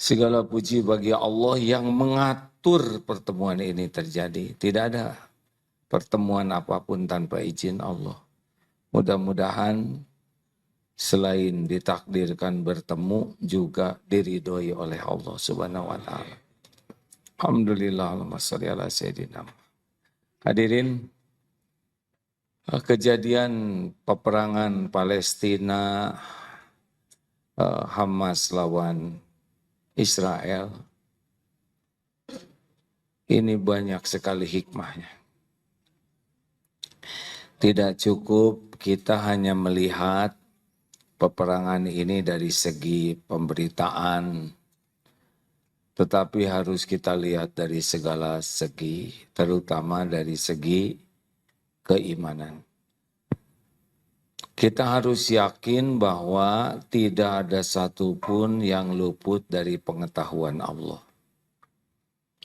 Segala puji bagi Allah yang mengatur pertemuan ini terjadi. Tidak ada pertemuan apapun tanpa izin Allah. Mudah-mudahan selain ditakdirkan bertemu juga diridhoi oleh Allah Subhanahu wa taala. Alhamdulillah, Allahumma sholli ala sayyidina. Hadirin, kejadian peperangan Palestina, Hamas lawan Israel, ini banyak sekali hikmahnya. Tidak cukup kita hanya melihat peperangan ini dari segi pemberitaan, tetapi harus kita lihat dari segala segi, terutama dari segi keimanan. Kita harus yakin bahwa tidak ada satupun yang luput dari pengetahuan Allah.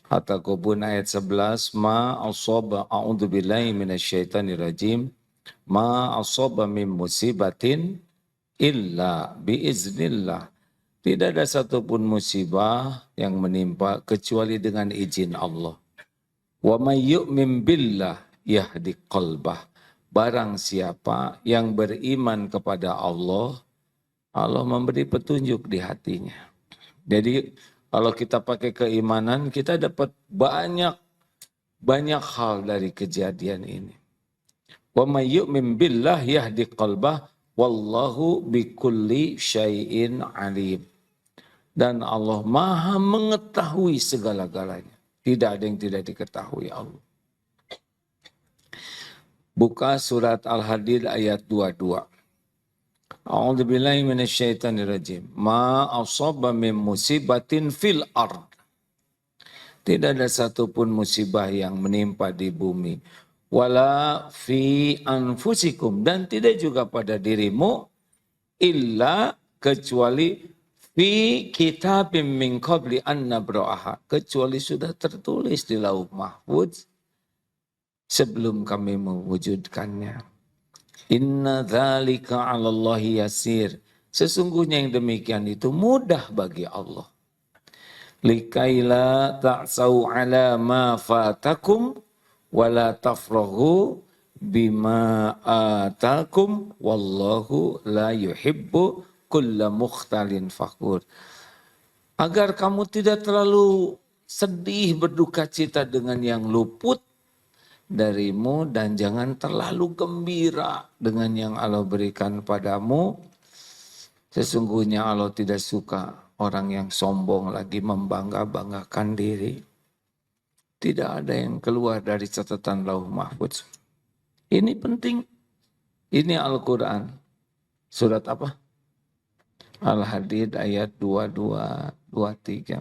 At-Taghabun ayat 11, ma asaba a'udzubillahi minasyaitonirrajim, ma asaba min musibatin illa biiznillah. Tidak ada satupun musibah yang menimpa kecuali dengan izin Allah. Wa may yu'min billah yahdi qalbah. Barang siapa yang beriman kepada Allah, Allah memberi petunjuk di hatinya. Jadi kalau kita pakai keimanan, kita dapat banyak hal dari kejadian ini. Wa may yu'min billah yahdi qalbah wallahu bikulli syai'in alim. Dan Allah Maha mengetahui segala-galanya. Tidak ada yang tidak diketahui Allah. Buka surat Al-Hadid ayat 22. A'udzubillahi minasyaitonirrajim. Ma asaba min musibatin fil ard. Tidak ada satupun musibah yang menimpa di bumi. Wala fi anfusikum. Dan tidak juga pada dirimu. Illa kecuali fi kitabim min qabli an nabra'aha. Kecuali sudah tertulis di lauh mahfuz sebelum kami mewujudkannya. Inna dzalika 'alallahi yasir. Sesungguhnya yang demikian itu mudah bagi Allah. Likaila ta'sau 'ala ma fatakum wa la tafrahu bima atakum wallahu la yuhibbu kulla mukhtalin fakhur. Agar kamu tidak terlalu sedih berduka cita dengan yang luput darimu dan jangan terlalu gembira dengan yang Allah berikan padamu. Sesungguhnya Allah tidak suka orang yang sombong lagi membangga-banggakan diri. Tidak ada yang keluar dari catatan lauh mahfuz. Ini penting. Ini Al-Quran. Surat apa? Al-Hadid ayat 22, 23.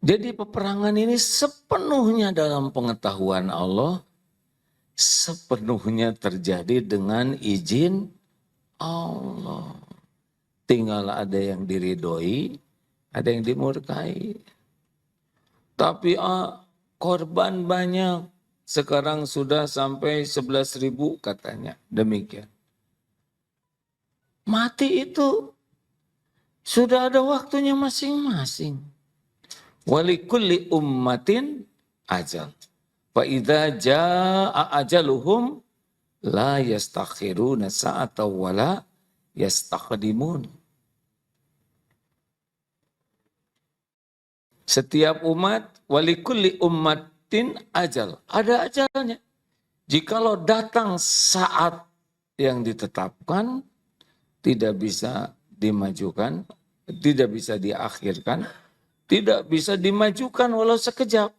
Jadi peperangan ini sepenuhnya dalam pengetahuan Allah, sepenuhnya terjadi dengan izin Allah. Tinggal ada yang diridhoi, ada yang dimurkai. Tapi korban banyak, sekarang sudah sampai 11.000 katanya, demikian. Mati itu sudah ada waktunya masing-masing. Walikulli ummatin ajal. Fa idza jaa ajaluhum la yastakhiruna sa'atan wa la yastaqdimun. Setiap umat, walikulli ummatin ajal. Ada ajalnya. Jikalau datang saat yang ditetapkan, tidak bisa dimajukan, tidak bisa diakhirkan, tidak bisa dimajukan walau sekejap.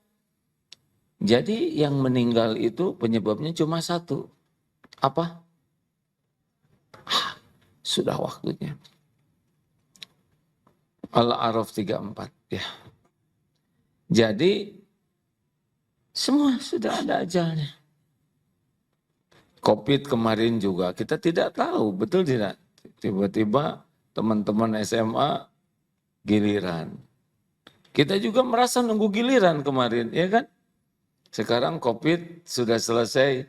Jadi yang meninggal itu penyebabnya cuma satu. Apa? Sudah waktunya. Al-A'raf 34. Ya. Jadi semua sudah ada ajalnya. Covid kemarin juga kita tidak tahu, betul tidak? Tiba-tiba teman-teman SMA giliran. Kita juga merasa nunggu giliran kemarin, ya kan? Sekarang Covid sudah selesai,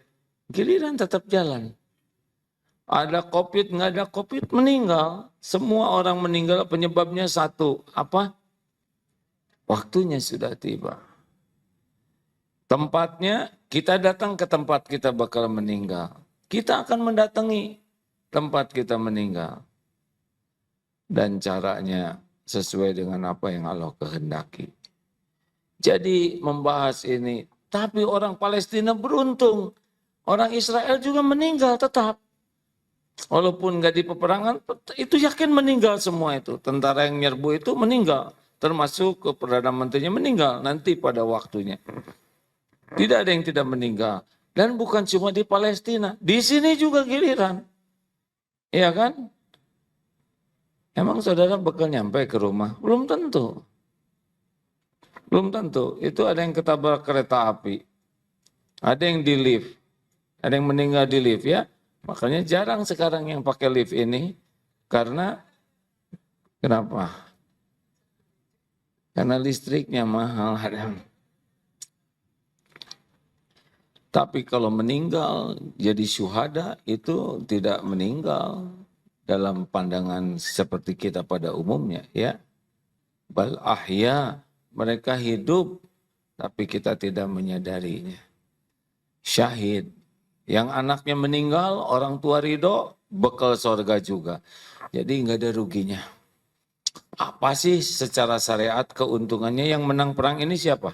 giliran tetap jalan. Ada Covid, nggak ada Covid, meninggal. Semua orang meninggal penyebabnya satu. Apa? Waktunya sudah tiba. Tempatnya, kita datang ke tempat kita bakal meninggal. Kita akan mendatangi tempat kita meninggal. Dan caranya sesuai dengan apa yang Allah kehendaki. Jadi membahas ini, tapi orang Palestina beruntung. Orang Israel juga meninggal tetap. Walaupun nggak di peperangan, itu yakin meninggal semua itu. Tentara yang nyerbu itu meninggal. Termasuk ke Perdana Menterinya meninggal nanti pada waktunya. Tidak ada yang tidak meninggal. Dan bukan cuma di Palestina. Di sini juga giliran. Iya kan? Emang saudara bakal nyampe ke rumah? Belum tentu. Belum tentu. Itu ada yang ketabrak kereta api. Ada yang di lift. Ada yang meninggal di lift ya. Makanya jarang sekarang yang pakai lift ini. Karena, kenapa? Karena listriknya mahal. Tapi kalau meninggal jadi syuhada itu tidak meninggal dalam pandangan seperti kita pada umumnya ya. Bal ahya, mereka hidup tapi kita tidak menyadarinya. Syahid, yang anaknya meninggal orang tua ridho bekal surga juga. Jadi nggak ada ruginya. Apa sih secara syariat keuntungannya? Yang menang perang ini siapa?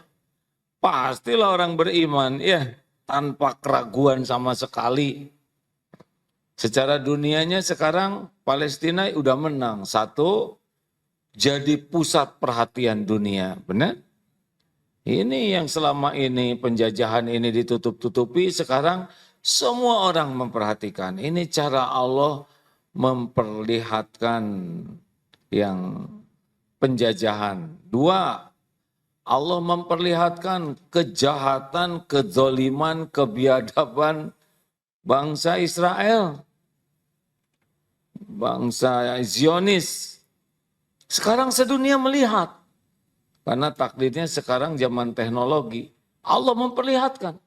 Pastilah orang beriman ya. Tanpa keraguan sama sekali. Secara dunianya sekarang Palestina udah menang. Satu, jadi pusat perhatian dunia. Benar? Ini yang selama ini penjajahan ini ditutup-tutupi, sekarang semua orang memperhatikan. Ini cara Allah memperlihatkan yang penjajahan. Dua, Allah memperlihatkan kejahatan, kezoliman, kebiadaban bangsa Israel. Bangsa Zionis. Sekarang sedunia melihat. Karena takdirnya sekarang zaman teknologi. Allah memperlihatkan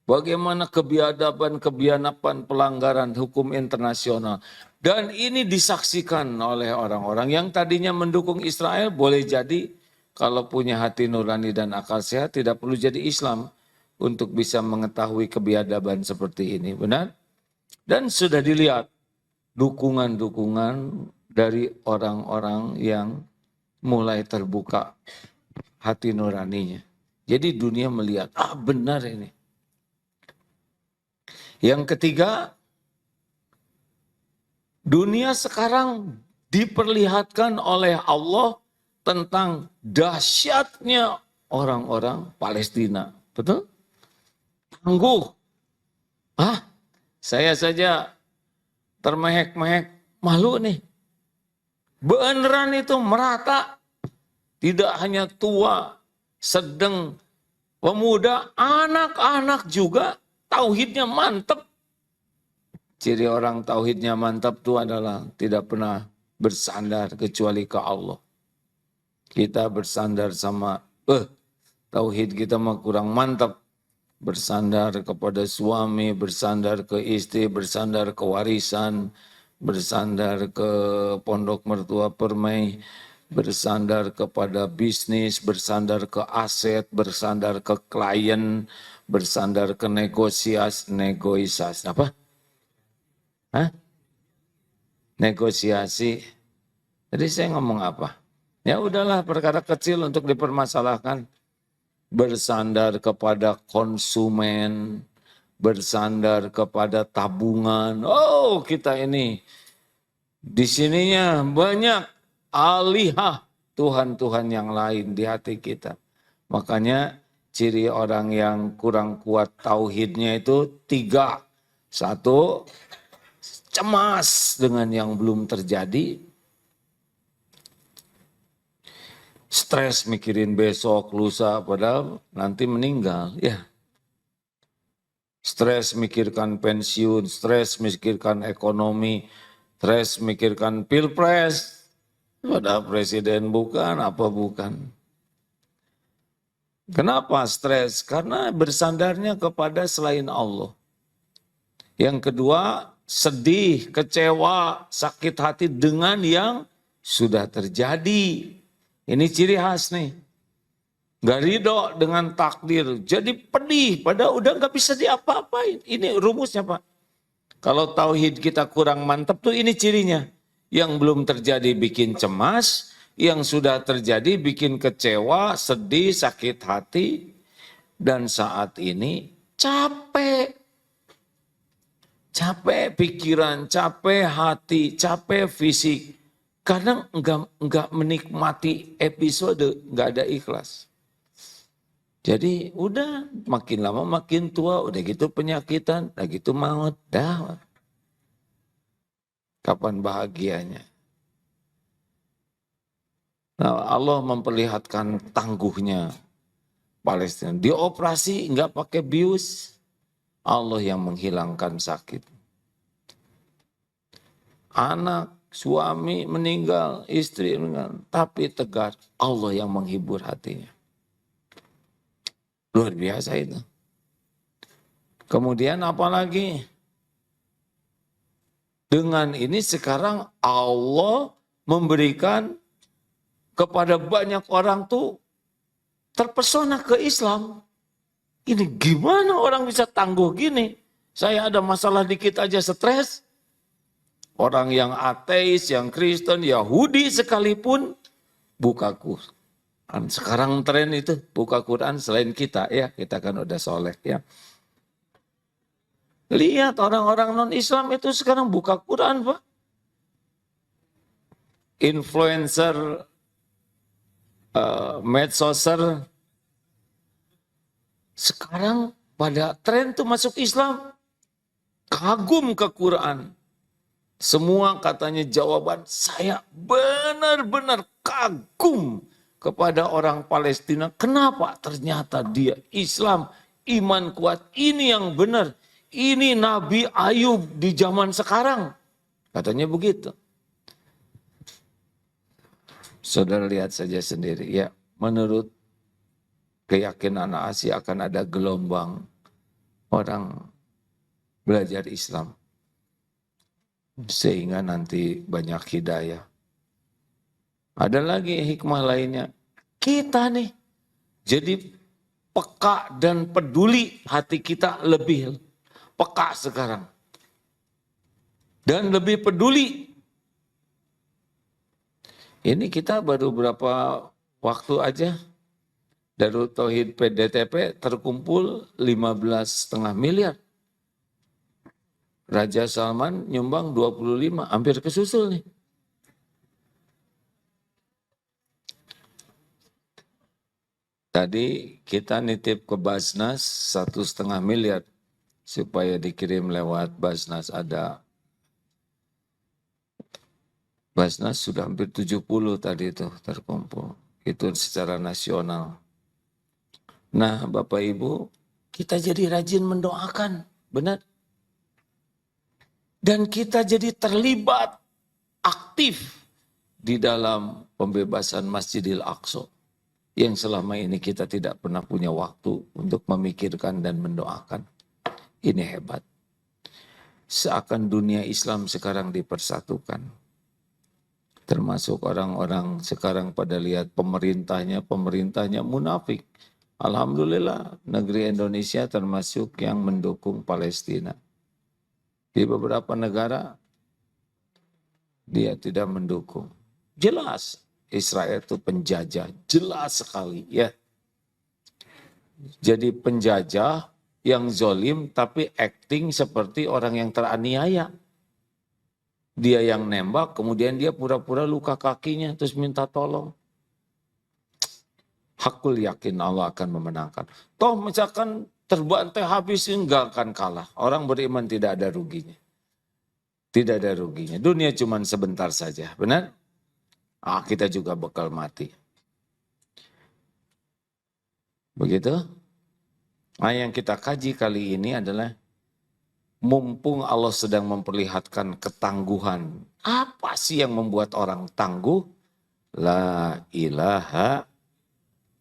bagaimana kebiadaban, kebianapan, pelanggaran hukum internasional. Dan ini disaksikan oleh orang-orang yang tadinya mendukung Israel, boleh jadi kalau punya hati nurani dan akal sehat tidak perlu jadi Islam untuk bisa mengetahui kebiadaban seperti ini. Benar? Dan sudah dilihat dukungan-dukungan dari orang-orang yang mulai terbuka hati nuraninya. Jadi dunia melihat, benar ini. Yang ketiga, dunia sekarang diperlihatkan oleh Allah tentang dahsyatnya orang-orang Palestina. Betul? Tangguh. Saya saja termehek-mehek, malu nih. Beneran itu merata. Tidak hanya tua, sedang, pemuda, anak-anak juga tauhidnya mantap. Ciri orang tauhidnya mantap itu adalah tidak pernah bersandar kecuali ke Allah. Kita bersandar sama, tauhid kita mah kurang mantap. Bersandar kepada suami, bersandar ke istri, bersandar ke warisan, bersandar ke pondok mertua permai, bersandar kepada bisnis, bersandar ke aset, bersandar ke klien, bersandar ke negosiasi. Apa? Negosiasi. Jadi saya ngomong apa? Ya udahlah perkara kecil untuk dipermasalahkan. Bersandar kepada konsumen, bersandar kepada tabungan. Oh kita ini di sininya banyak alihah Tuhan-Tuhan yang lain di hati kita. Makanya ciri orang yang kurang kuat tauhidnya itu 3. 1, cemas dengan yang belum terjadi. Stres mikirin besok, lusa, padahal nanti meninggal. Ya. Stres mikirkan pensiun, stres mikirkan ekonomi, stres mikirkan pilpres. Padahal presiden bukan, apa bukan. Kenapa stres? Karena bersandarnya kepada selain Allah. Yang kedua, sedih, kecewa, sakit hati dengan yang sudah terjadi. Ini ciri khas nih. Gak ridho dengan takdir, jadi pedih, padahal udah gak bisa diapa-apain. Ini rumusnya Pak. Kalau tauhid kita kurang mantap tuh ini cirinya. Yang belum terjadi bikin cemas, yang sudah terjadi bikin kecewa, sedih, sakit hati. Dan saat ini capek. Capek pikiran, capek hati, capek fisik. Kadang enggak menikmati episode, enggak ada ikhlas. Jadi udah makin lama makin tua, udah gitu penyakitan, udah gitu maut, dah. Kapan bahagianya? Nah, Allah memperlihatkan tangguhnya Palestina. Dioperasi enggak pakai bius, Allah yang menghilangkan sakit. Anak, suami meninggal, istri meninggal, tapi tegar, Allah yang menghibur hatinya. Luar biasa itu. Kemudian apalagi? Dengan ini sekarang Allah memberikan kepada banyak orang tuh terpesona ke Islam. Ini gimana orang bisa tangguh gini? Saya ada masalah dikit aja stres. Orang yang ateis, yang Kristen, Yahudi sekalipun buka Quran. Sekarang tren itu buka Quran selain kita ya, kita kan udah soleh ya. Lihat orang-orang non-Islam itu sekarang buka Quran Pak. Influencer, medsoser, sekarang pada tren tuh masuk Islam. Kagum ke Quran. Semua katanya jawaban, saya benar-benar kagum kepada orang Palestina. Kenapa? Ternyata dia Islam, iman kuat, ini yang benar. Ini Nabi Ayub di zaman sekarang. Katanya begitu. Saudara lihat saja sendiri ya, menurut keyakinan Asia akan ada gelombang orang belajar Islam. Sehingga nanti banyak hidayah. Ada lagi hikmah lainnya. Kita nih jadi peka dan peduli, hati kita lebih peka sekarang. Dan lebih peduli. Ini kita baru berapa waktu aja Darut Tauhid PDTP terkumpul 15,5 miliar. Raja Salman nyumbang 25, hampir kesusul nih. Tadi kita nitip ke Basnas 1,5 miliar supaya dikirim lewat Basnas. Ada Basnas sudah hampir 70 tadi itu terkumpul. Itu secara nasional. Nah Bapak Ibu, kita jadi rajin mendoakan, benar? Dan kita jadi terlibat aktif di dalam pembebasan Masjidil Aqsa. Yang selama ini kita tidak pernah punya waktu untuk memikirkan dan mendoakan. Ini hebat. Seakan dunia Islam sekarang dipersatukan. Termasuk orang-orang sekarang pada lihat pemerintahnya munafik. Alhamdulillah negeri Indonesia termasuk yang mendukung Palestina. Di beberapa negara dia tidak mendukung. Jelas Israel itu penjajah, jelas sekali ya. Jadi penjajah yang zolim tapi acting seperti orang yang teraniaya. Dia yang nembak, kemudian dia pura-pura luka kakinya terus minta tolong. Hakul yakin Allah akan memenangkan. Toh misalkan terbantai habis enggak akan kalah. Orang beriman tidak ada ruginya. Tidak ada ruginya. Dunia cuma sebentar saja, benar? Kita juga bakal mati. Begitu? Nah, yang kita kaji kali ini adalah mumpung Allah sedang memperlihatkan ketangguhan. Apa sih yang membuat orang tangguh? La ilaha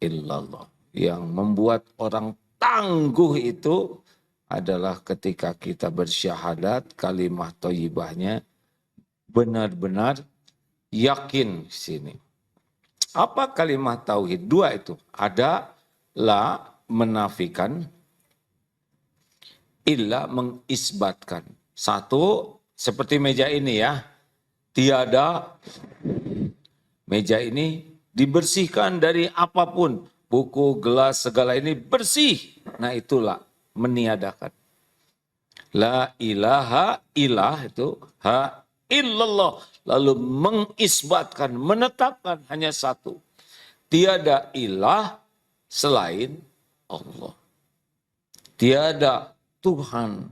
illallah. Yang membuat orang tangguh itu adalah ketika kita bersyahadat, kalimat thayyibahnya benar-benar yakin sini. Apa kalimat tauhid? Dua itu. Ada la menafikan, illa mengisbatkan. Satu, seperti meja ini ya. Tiada, meja ini dibersihkan dari apapun. Buku, gelas, segala ini bersih. Nah itulah meniadakan. La ilaha ilah itu ha illallah. Lalu mengisbatkan, menetapkan hanya satu. Tiada ilah selain Allah. Tiada Tuhan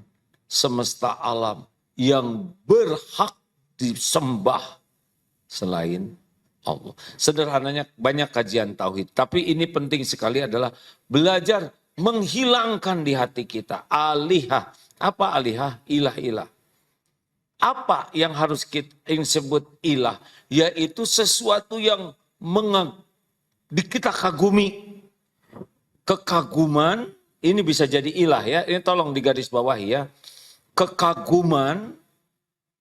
semesta alam yang berhak disembah selain Allah. Sederhananya banyak kajian tauhid, tapi ini penting sekali adalah belajar menghilangkan di hati kita alihah. Apa alihah? Ilah-ilah. Apa yang harus kita sebut ilah? Yaitu sesuatu yang kita kagumi. Kekaguman, ini bisa jadi ilah ya. Ini tolong digaris bawahi ya. Kekaguman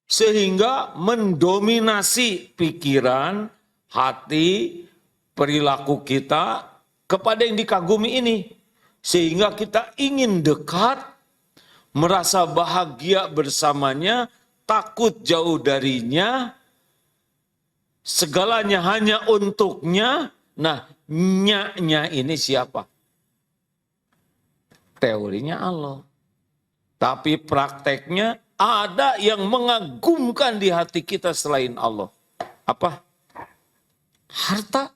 sehingga mendominasi pikiran, hati, perilaku kita kepada yang dikagumi ini. Sehingga kita ingin dekat, merasa bahagia bersamanya, takut jauh darinya, segalanya hanya untuknya. Nah, nya ini siapa? Teorinya Allah. Tapi prakteknya ada yang mengagumkan di hati kita selain Allah. Apa? Harta.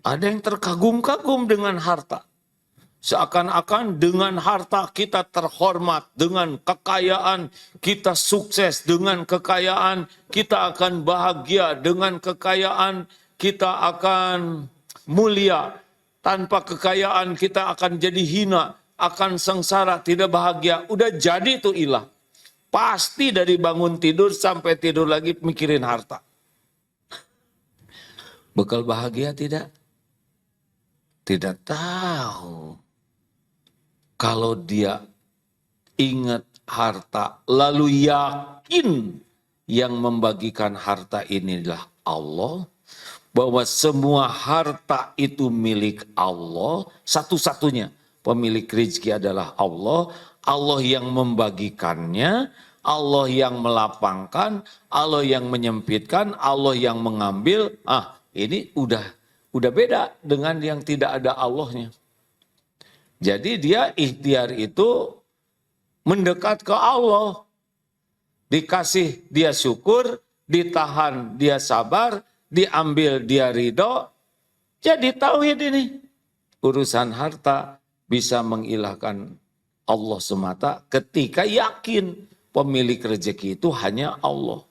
Ada yang terkagum-kagum dengan harta. Seakan-akan dengan harta kita terhormat, dengan kekayaan kita sukses, dengan kekayaan kita akan bahagia, dengan kekayaan kita akan mulia. Tanpa kekayaan kita akan jadi hina, akan sengsara, tidak bahagia. Udah jadi itu ilah. Pasti dari bangun tidur sampai tidur lagi mikirin harta. Bekal bahagia tidak? Tidak tahu. Kalau dia ingat harta, lalu yakin yang membagikan harta inilah Allah, bahwa semua harta itu milik Allah, satu-satunya pemilik rezeki adalah Allah, Allah yang membagikannya, Allah yang melapangkan, Allah yang menyempitkan, Allah yang mengambil. Ini udah beda dengan yang tidak ada Allahnya. Jadi dia ikhtiar itu mendekat ke Allah. Dikasih dia syukur, ditahan dia sabar, diambil dia ridho. Jadi tauhid ini. Urusan harta bisa mengilahkan Allah semata ketika yakin pemilik rezeki itu hanya Allah.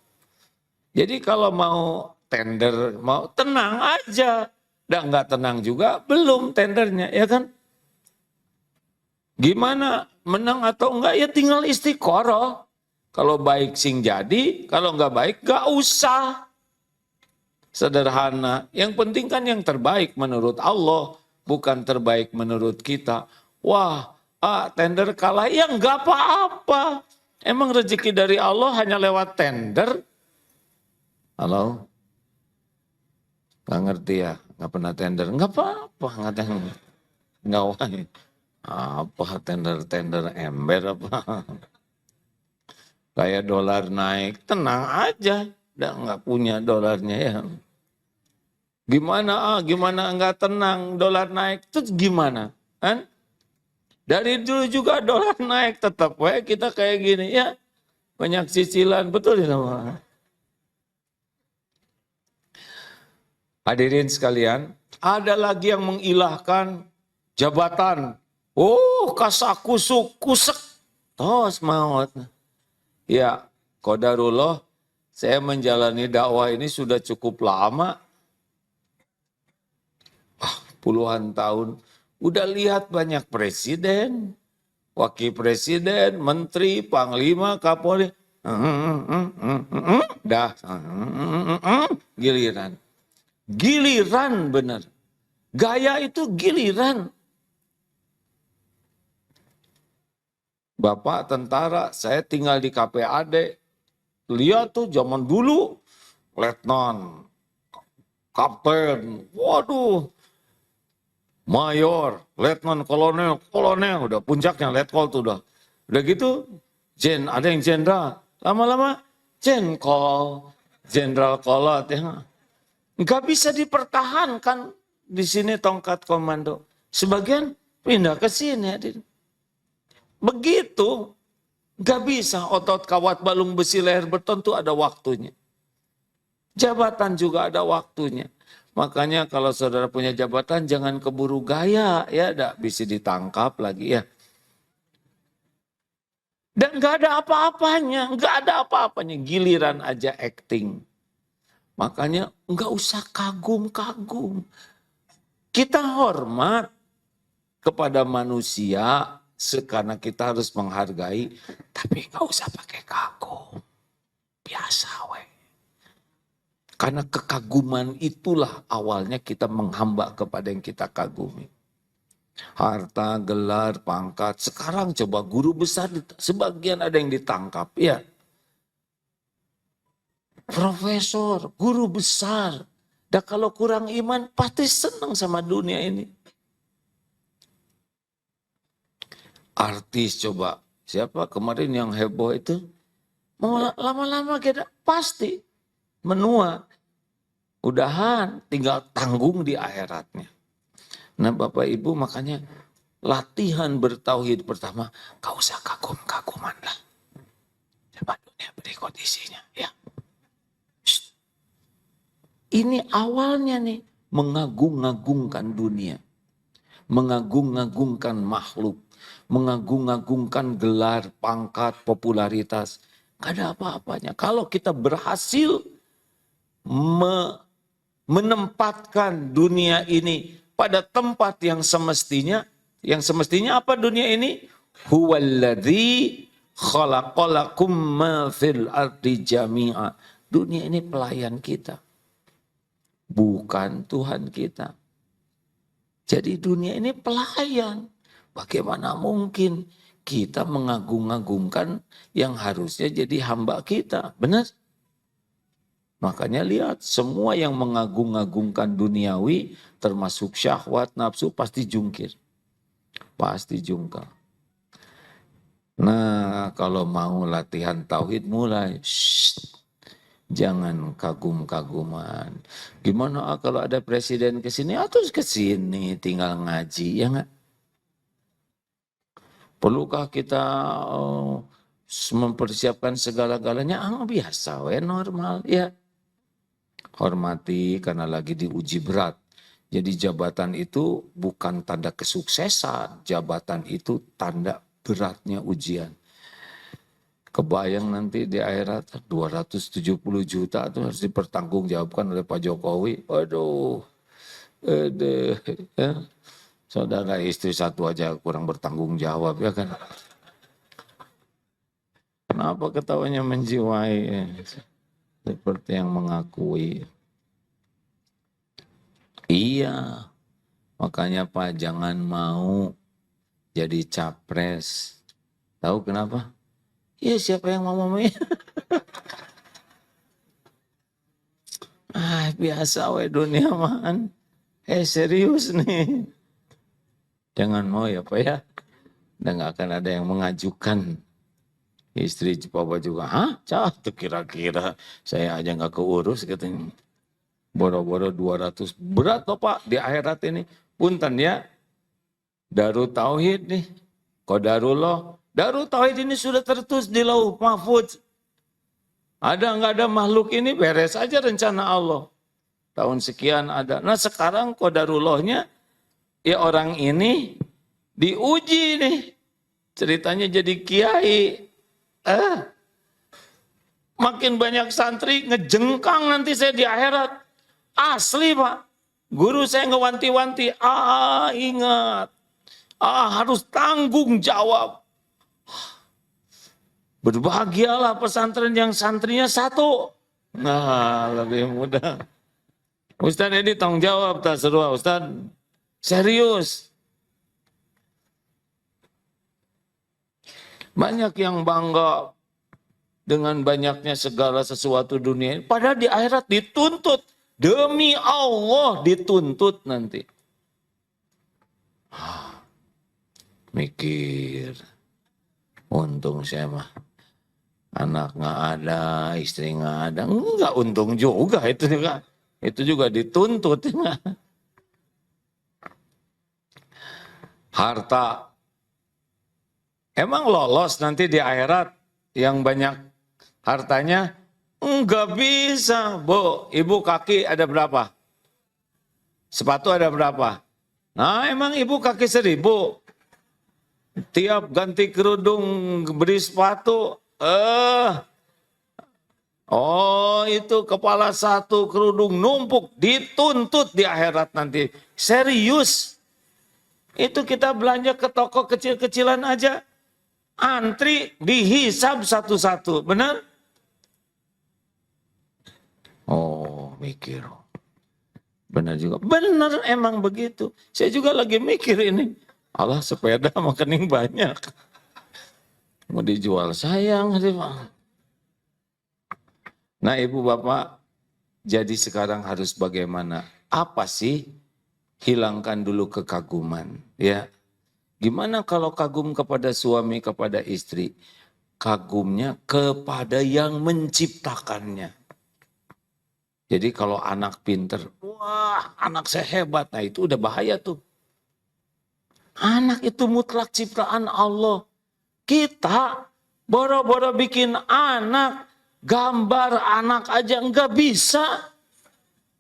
Jadi kalau mau tender, mau tenang aja. Dan nggak tenang juga, belum tendernya, ya kan? Gimana menang atau enggak ya tinggal istiqoroh. Kalau baik sing jadi, kalau enggak baik enggak usah. Sederhana. Yang penting kan yang terbaik menurut Allah, bukan terbaik menurut kita. Wah, tender kalah, ya enggak apa-apa. Emang rezeki dari Allah hanya lewat tender? Halo? Enggak ngerti ya? Enggak pernah tender? Enggak apa-apa. Enggak wajib. Apa tender ember apa? Kayak dolar naik, tenang aja. Udah nggak punya dolarnya ya. Gimana nggak tenang dolar naik, terus gimana? Kan? Dari dulu juga dolar naik tetap kita kayak gini ya. Banyak cicilan, betul ya. Hadirin sekalian, ada lagi yang mengilahkan jabatan. Kasakusuk, kusek. Tos maut. Ya, qadarullah, saya menjalani dakwah ini sudah cukup lama. Puluhan tahun. Udah lihat banyak presiden, wakil presiden, menteri, panglima, kapolri. Dah. Giliran. Giliran benar. Gaya itu giliran. Bapak tentara, saya tinggal di KPAD. Lihat tuh zaman dulu, letnan, kapten, waduh, mayor, letnan, kolonel, kolonel, udah puncaknya letkol tuh udah. Udah gitu, ada yang jenderal, lama-lama jenkol, jenderal kolot ya. Nggak bisa dipertahankan di sini tongkat komando. Sebagian pindah ke sini. Begitu, nggak bisa otot kawat balung besi leher beton tuh ada waktunya. Jabatan juga ada waktunya. Makanya kalau saudara punya jabatan jangan keburu gaya ya, nggak bisa ditangkap lagi ya. Dan nggak ada apa-apanya, nggak ada apa-apanya. Giliran aja acting. Makanya nggak usah kagum-kagum. Kita hormat kepada manusia karena kita harus menghargai, tapi nggak usah pakai kagum. Biasa we. Karena kekaguman itulah awalnya kita menghamba kepada yang kita kagumi. Harta, gelar, pangkat. Sekarang coba guru besar, sebagian ada yang ditangkap. Ya, profesor, guru besar. Dan kalau kurang iman, pasti senang sama dunia ini. Artis coba, siapa kemarin yang heboh itu? Lama-lama kita pasti menua. Udahan, tinggal tanggung di akhiratnya. Nah Bapak Ibu makanya latihan bertauhid pertama, gak usah kagum-kaguman lah. Coba dunia berikut isinya ya. Shh. Ini awalnya nih, mengagung-agungkan dunia. Mengagung-agungkan makhluk. Mengagung-agungkan gelar, pangkat, popularitas. Gak ada apa-apanya. Kalau kita berhasil menempatkan dunia ini pada tempat yang semestinya apa dunia ini? Huwallazi khalaqalakum ma fil ardi jami'a. Dunia ini pelayan kita. Bukan Tuhan kita. Jadi dunia ini pelayan. Bagaimana mungkin kita mengagung-agungkan yang harusnya jadi hamba kita? Benar? Makanya lihat, semua yang mengagung-agungkan duniawi, termasuk syahwat, nafsu, pasti jungkir. Pasti jungkal. Nah, kalau mau latihan tauhid mulai, jangan kagum-kaguman. Gimana kalau ada presiden ke sini? Terus ke sini tinggal ngaji, ya enggak? Perlukah kita mempersiapkan segala-galanya? Biasa, normal, ya. Hormati karena lagi diuji berat. Jadi jabatan itu bukan tanda kesuksesan, jabatan itu tanda beratnya ujian. Kebayang nanti di akhirat 270 juta itu harus dipertanggungjawabkan oleh Pak Jokowi. Aduh, ya. Saudara istri satu aja kurang bertanggung jawab ya kan. Kenapa ketawanya menjiwai? Seperti yang mengakui. Iya, makanya Pak jangan mau jadi capres. Tahu kenapa? Ya siapa yang mau biasa we dunia man. Serius nih. Jangan mau ya Pak ya. Dan gak akan ada yang mengajukan. Istri Bapak juga, tuh kira-kira saya aja gak keurus katanya. Boro-boro 200, berat loh Pak di akhirat ini. Punten ya, Darut Tauhid nih, Qadarullah. Darut Tauhid ini sudah tertulis di Lauh Mahfuz. Ada nggak ada makhluk ini beres aja rencana Allah. Tahun sekian ada. Nah sekarang Qadarullahnya, ya orang ini diuji nih. Ceritanya jadi kiai. Makin banyak santri ngejengkang nanti saya di akhirat. Asli Pak. Guru saya ngewanti-wanti. Ingat. Harus tanggung jawab. Berbahagialah pesantren yang santrinya satu. Nah lebih mudah. Ustaz ini tanggung jawab tak seru Ustaz. Serius. Banyak yang bangga dengan banyaknya segala sesuatu dunia ini. Padahal di akhirat dituntut. Demi Allah dituntut nanti. Mikir. Untung saya mah. Anak nggak ada, istri nggak ada. Enggak untung juga itu juga. Itu juga dituntut. Harta. Emang lolos nanti di akhirat yang banyak hartanya? Enggak bisa, Bu. Ibu kaki ada berapa? Sepatu ada berapa? Nah, emang ibu kaki 1.000. Tiap ganti kerudung beri sepatu. Oh, itu kepala satu kerudung numpuk. Dituntut di akhirat nanti. Serius. Itu kita belanja ke toko kecil-kecilan aja. Antri dihisab satu-satu. Benar? Oh, mikir. Benar juga. Benar emang begitu. Saya juga lagi mikir ini. Allah sepeda makening banyak. Mau dijual sayang. Nah ibu bapak, jadi sekarang harus bagaimana? Apa sih? Hilangkan dulu kekaguman. Ya. Gimana kalau kagum kepada suami, kepada istri? Kagumnya kepada yang menciptakannya. Jadi kalau anak pinter, wah anak saya hebat, nah itu udah bahaya tuh. Anak itu mutlak ciptaan Allah. Kita boro-boro bikin anak, gambar anak aja enggak bisa.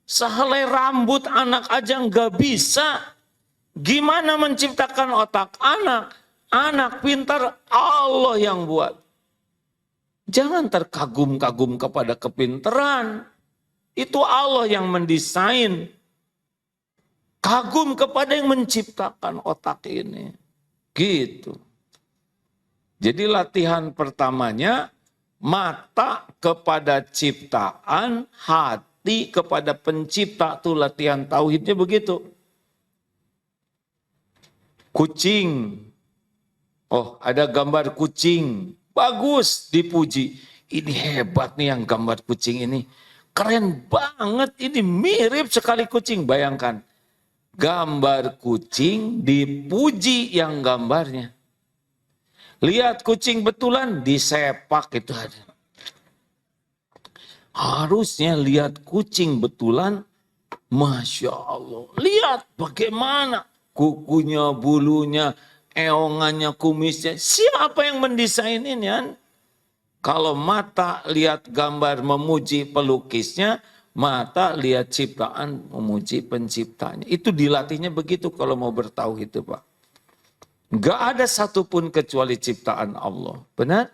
Sehelai rambut anak aja enggak bisa. Gimana menciptakan otak anak? Anak pintar Allah yang buat. Jangan terkagum-kagum kepada kepintaran. Itu Allah yang mendesain. Kagum kepada yang menciptakan otak ini. Gitu. Jadi latihan pertamanya, mata kepada ciptaan, hati kepada pencipta. Itu latihan tauhidnya begitu. Kucing. Oh, ada gambar kucing. Bagus, dipuji. Ini hebat nih yang gambar kucing ini. Keren banget, ini mirip sekali kucing. Bayangkan, gambar kucing dipuji yang gambarnya. Lihat kucing betulan, disepak itu ada. Harusnya lihat kucing betulan, Masya Allah. Lihat bagaimana kukunya, bulunya, eongannya, kumisnya. Siapa yang mendesain ini? Kan? Kalau mata lihat gambar memuji pelukisnya, mata lihat ciptaan memuji penciptanya. Itu dilatihnya begitu kalau mau bertauhid itu Pak. Gak ada satupun kecuali ciptaan Allah. Benar?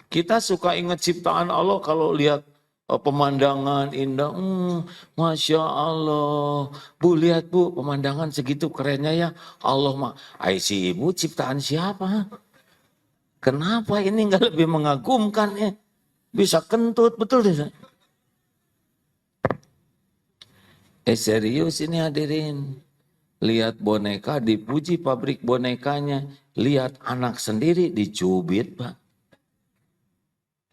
Kita suka ingat ciptaan Allah kalau lihat pemandangan indah. Masya Allah. Bu lihat Bu, pemandangan segitu kerennya ya. Allah mah. Si ibu ciptaan siapa? Kenapa ini nggak lebih mengagumkan ya? Bisa kentut, betul tidak? Serius ini hadirin. Lihat boneka dipuji pabrik bonekanya. Lihat anak sendiri dicubit Pak.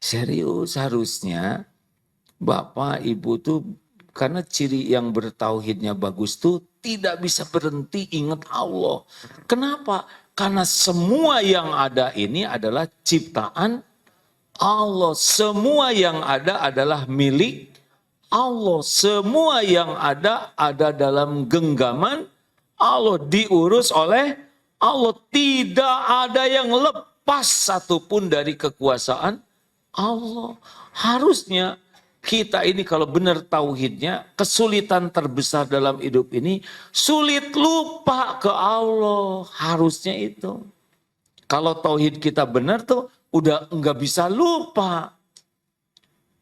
Serius harusnya Bapak Ibu tuh karena ciri yang bertauhidnya bagus tuh tidak bisa berhenti ingat Allah. Kenapa? Karena semua yang ada ini adalah ciptaan Allah. Semua yang ada adalah milik Allah. Semua yang ada dalam genggaman Allah, diurus oleh Allah. Tidak ada yang lepas satupun dari kekuasaan Allah. Harusnya kita ini kalau benar tauhidnya, kesulitan terbesar dalam hidup ini, sulit lupa ke Allah. Harusnya itu. Kalau tauhid kita benar tuh, udah enggak bisa lupa.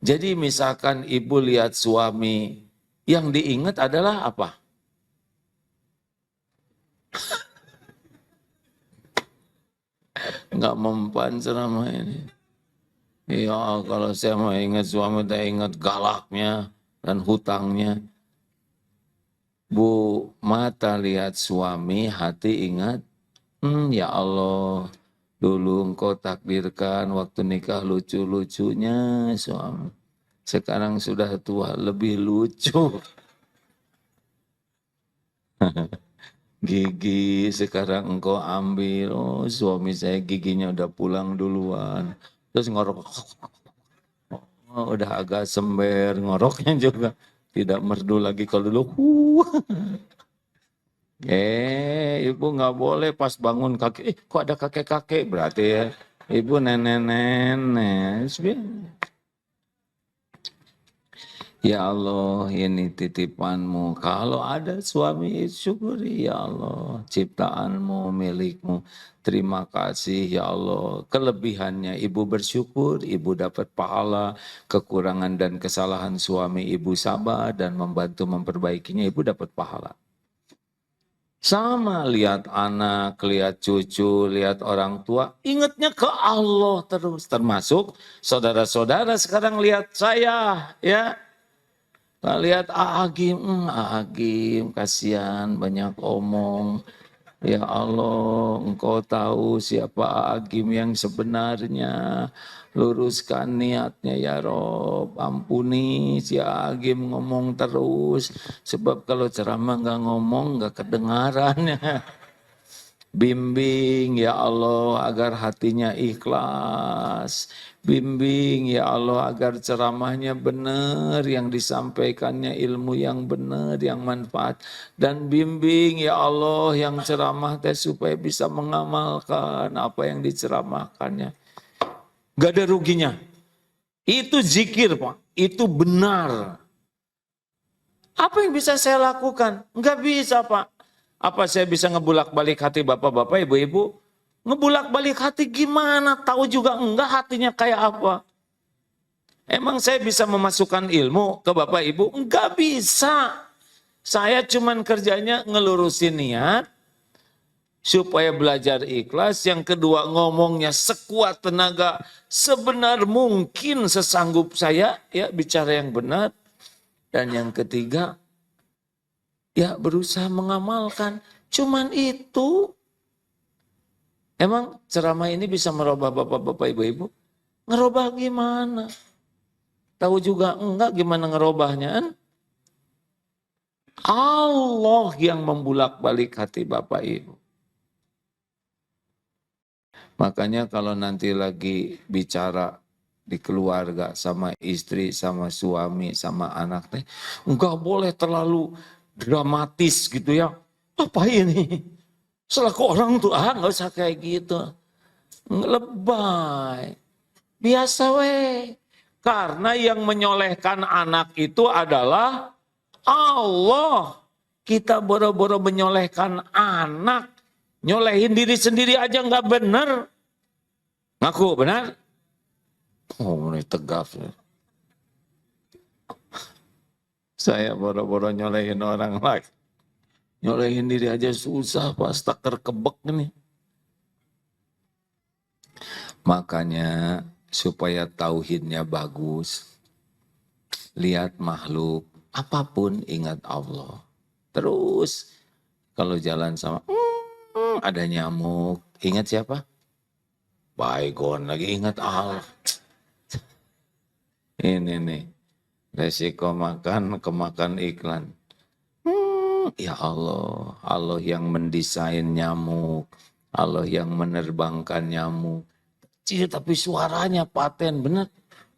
Jadi misalkan ibu lihat suami, yang diingat adalah apa? Enggak mempan selama ini. Iya, kalau saya mau ingat suami, saya ingat galaknya dan hutangnya. Bu, mata lihat suami, hati ingat, ya Allah, Dulu engkau takdirkan waktu nikah lucu-lucunya suami. Sekarang sudah tua lebih lucu. Gigi sekarang engkau ambil. Oh suami saya giginya udah pulang duluan. Terus ngorok. Oh, udah agak sember ngoroknya juga. Tidak merdu lagi kalau dulu. Ibu nggak boleh pas bangun kakek. Kok ada kakek-kakek berarti ya. Ibu nenek-nenek. Ya Allah, ini titipanmu. Kalau ada suami, syukuri ya Allah. Ciptaanmu, milikmu. Terima kasih ya Allah. Kelebihannya ibu bersyukur, ibu dapat pahala. Kekurangan dan kesalahan suami ibu sabar dan membantu memperbaikinya, ibu dapat pahala. Sama lihat anak, lihat cucu, lihat orang tua, ingatnya ke Allah terus. Termasuk saudara-saudara sekarang lihat saya, ya. Nah, lihat Agim, kasihan banyak omong. Ya Allah, engkau tahu siapa Agim yang sebenarnya. Luruskan niatnya ya Rob, ampuni si Agim ngomong terus. Sebab kalau ceramah nggak ngomong nggak kedengaran. Bimbing ya Allah agar hatinya ikhlas. Bimbing ya Allah agar ceramahnya benar, yang disampaikannya ilmu yang benar, yang manfaat. Dan bimbing ya Allah yang ceramah teh supaya bisa mengamalkan apa yang diceramahkannya. Gak ada ruginya. Itu zikir Pak, itu benar. Apa yang bisa saya lakukan? Enggak bisa Pak. Apa saya bisa ngebulak-balik hati bapak-bapak, ibu-ibu? Ngebulak-balik hati gimana? Tahu juga enggak hatinya kayak apa? Emang saya bisa memasukkan ilmu ke bapak ibu? Enggak bisa. Saya cuman kerjanya ngelurusin niat supaya belajar ikhlas. Yang kedua ngomongnya sekuat tenaga, sebenar mungkin sesanggup saya ya bicara yang benar. Dan yang ketiga ya berusaha mengamalkan. Cuman itu. Emang ceramah ini bisa merubah bapak-bapak ibu-ibu? Ngerubah gimana? Tahu juga enggak gimana ngerubahnya kan? Allah yang membulak-balik hati bapak ibu. Makanya kalau nanti lagi bicara di keluarga sama istri, sama suami, sama anak teh, enggak boleh terlalu dramatis gitu ya. Apa ini? Selaku orang tuh nggak usah kayak gitu. Lebay. Biasa weh. Karena yang menyolehkan anak itu adalah Allah. Kita boro-boro menyolehkan anak. Nyolehin diri sendiri aja nggak benar. Ngaku benar? Oh ini tegap. Saya boro-boro nyolehin orang lain. Nyolehin diri aja susah, pas tak terkebek nih. Makanya supaya tauhidnya bagus, lihat makhluk, apapun ingat Allah. Terus kalau jalan sama, ada nyamuk, ingat siapa? Baygon lagi ingat Allah. Ini nih, resiko makan, kemakan iklan. Ya Allah, Allah yang mendesain nyamuk, Allah yang menerbangkan nyamuk. Kecil tapi suaranya paten, bener.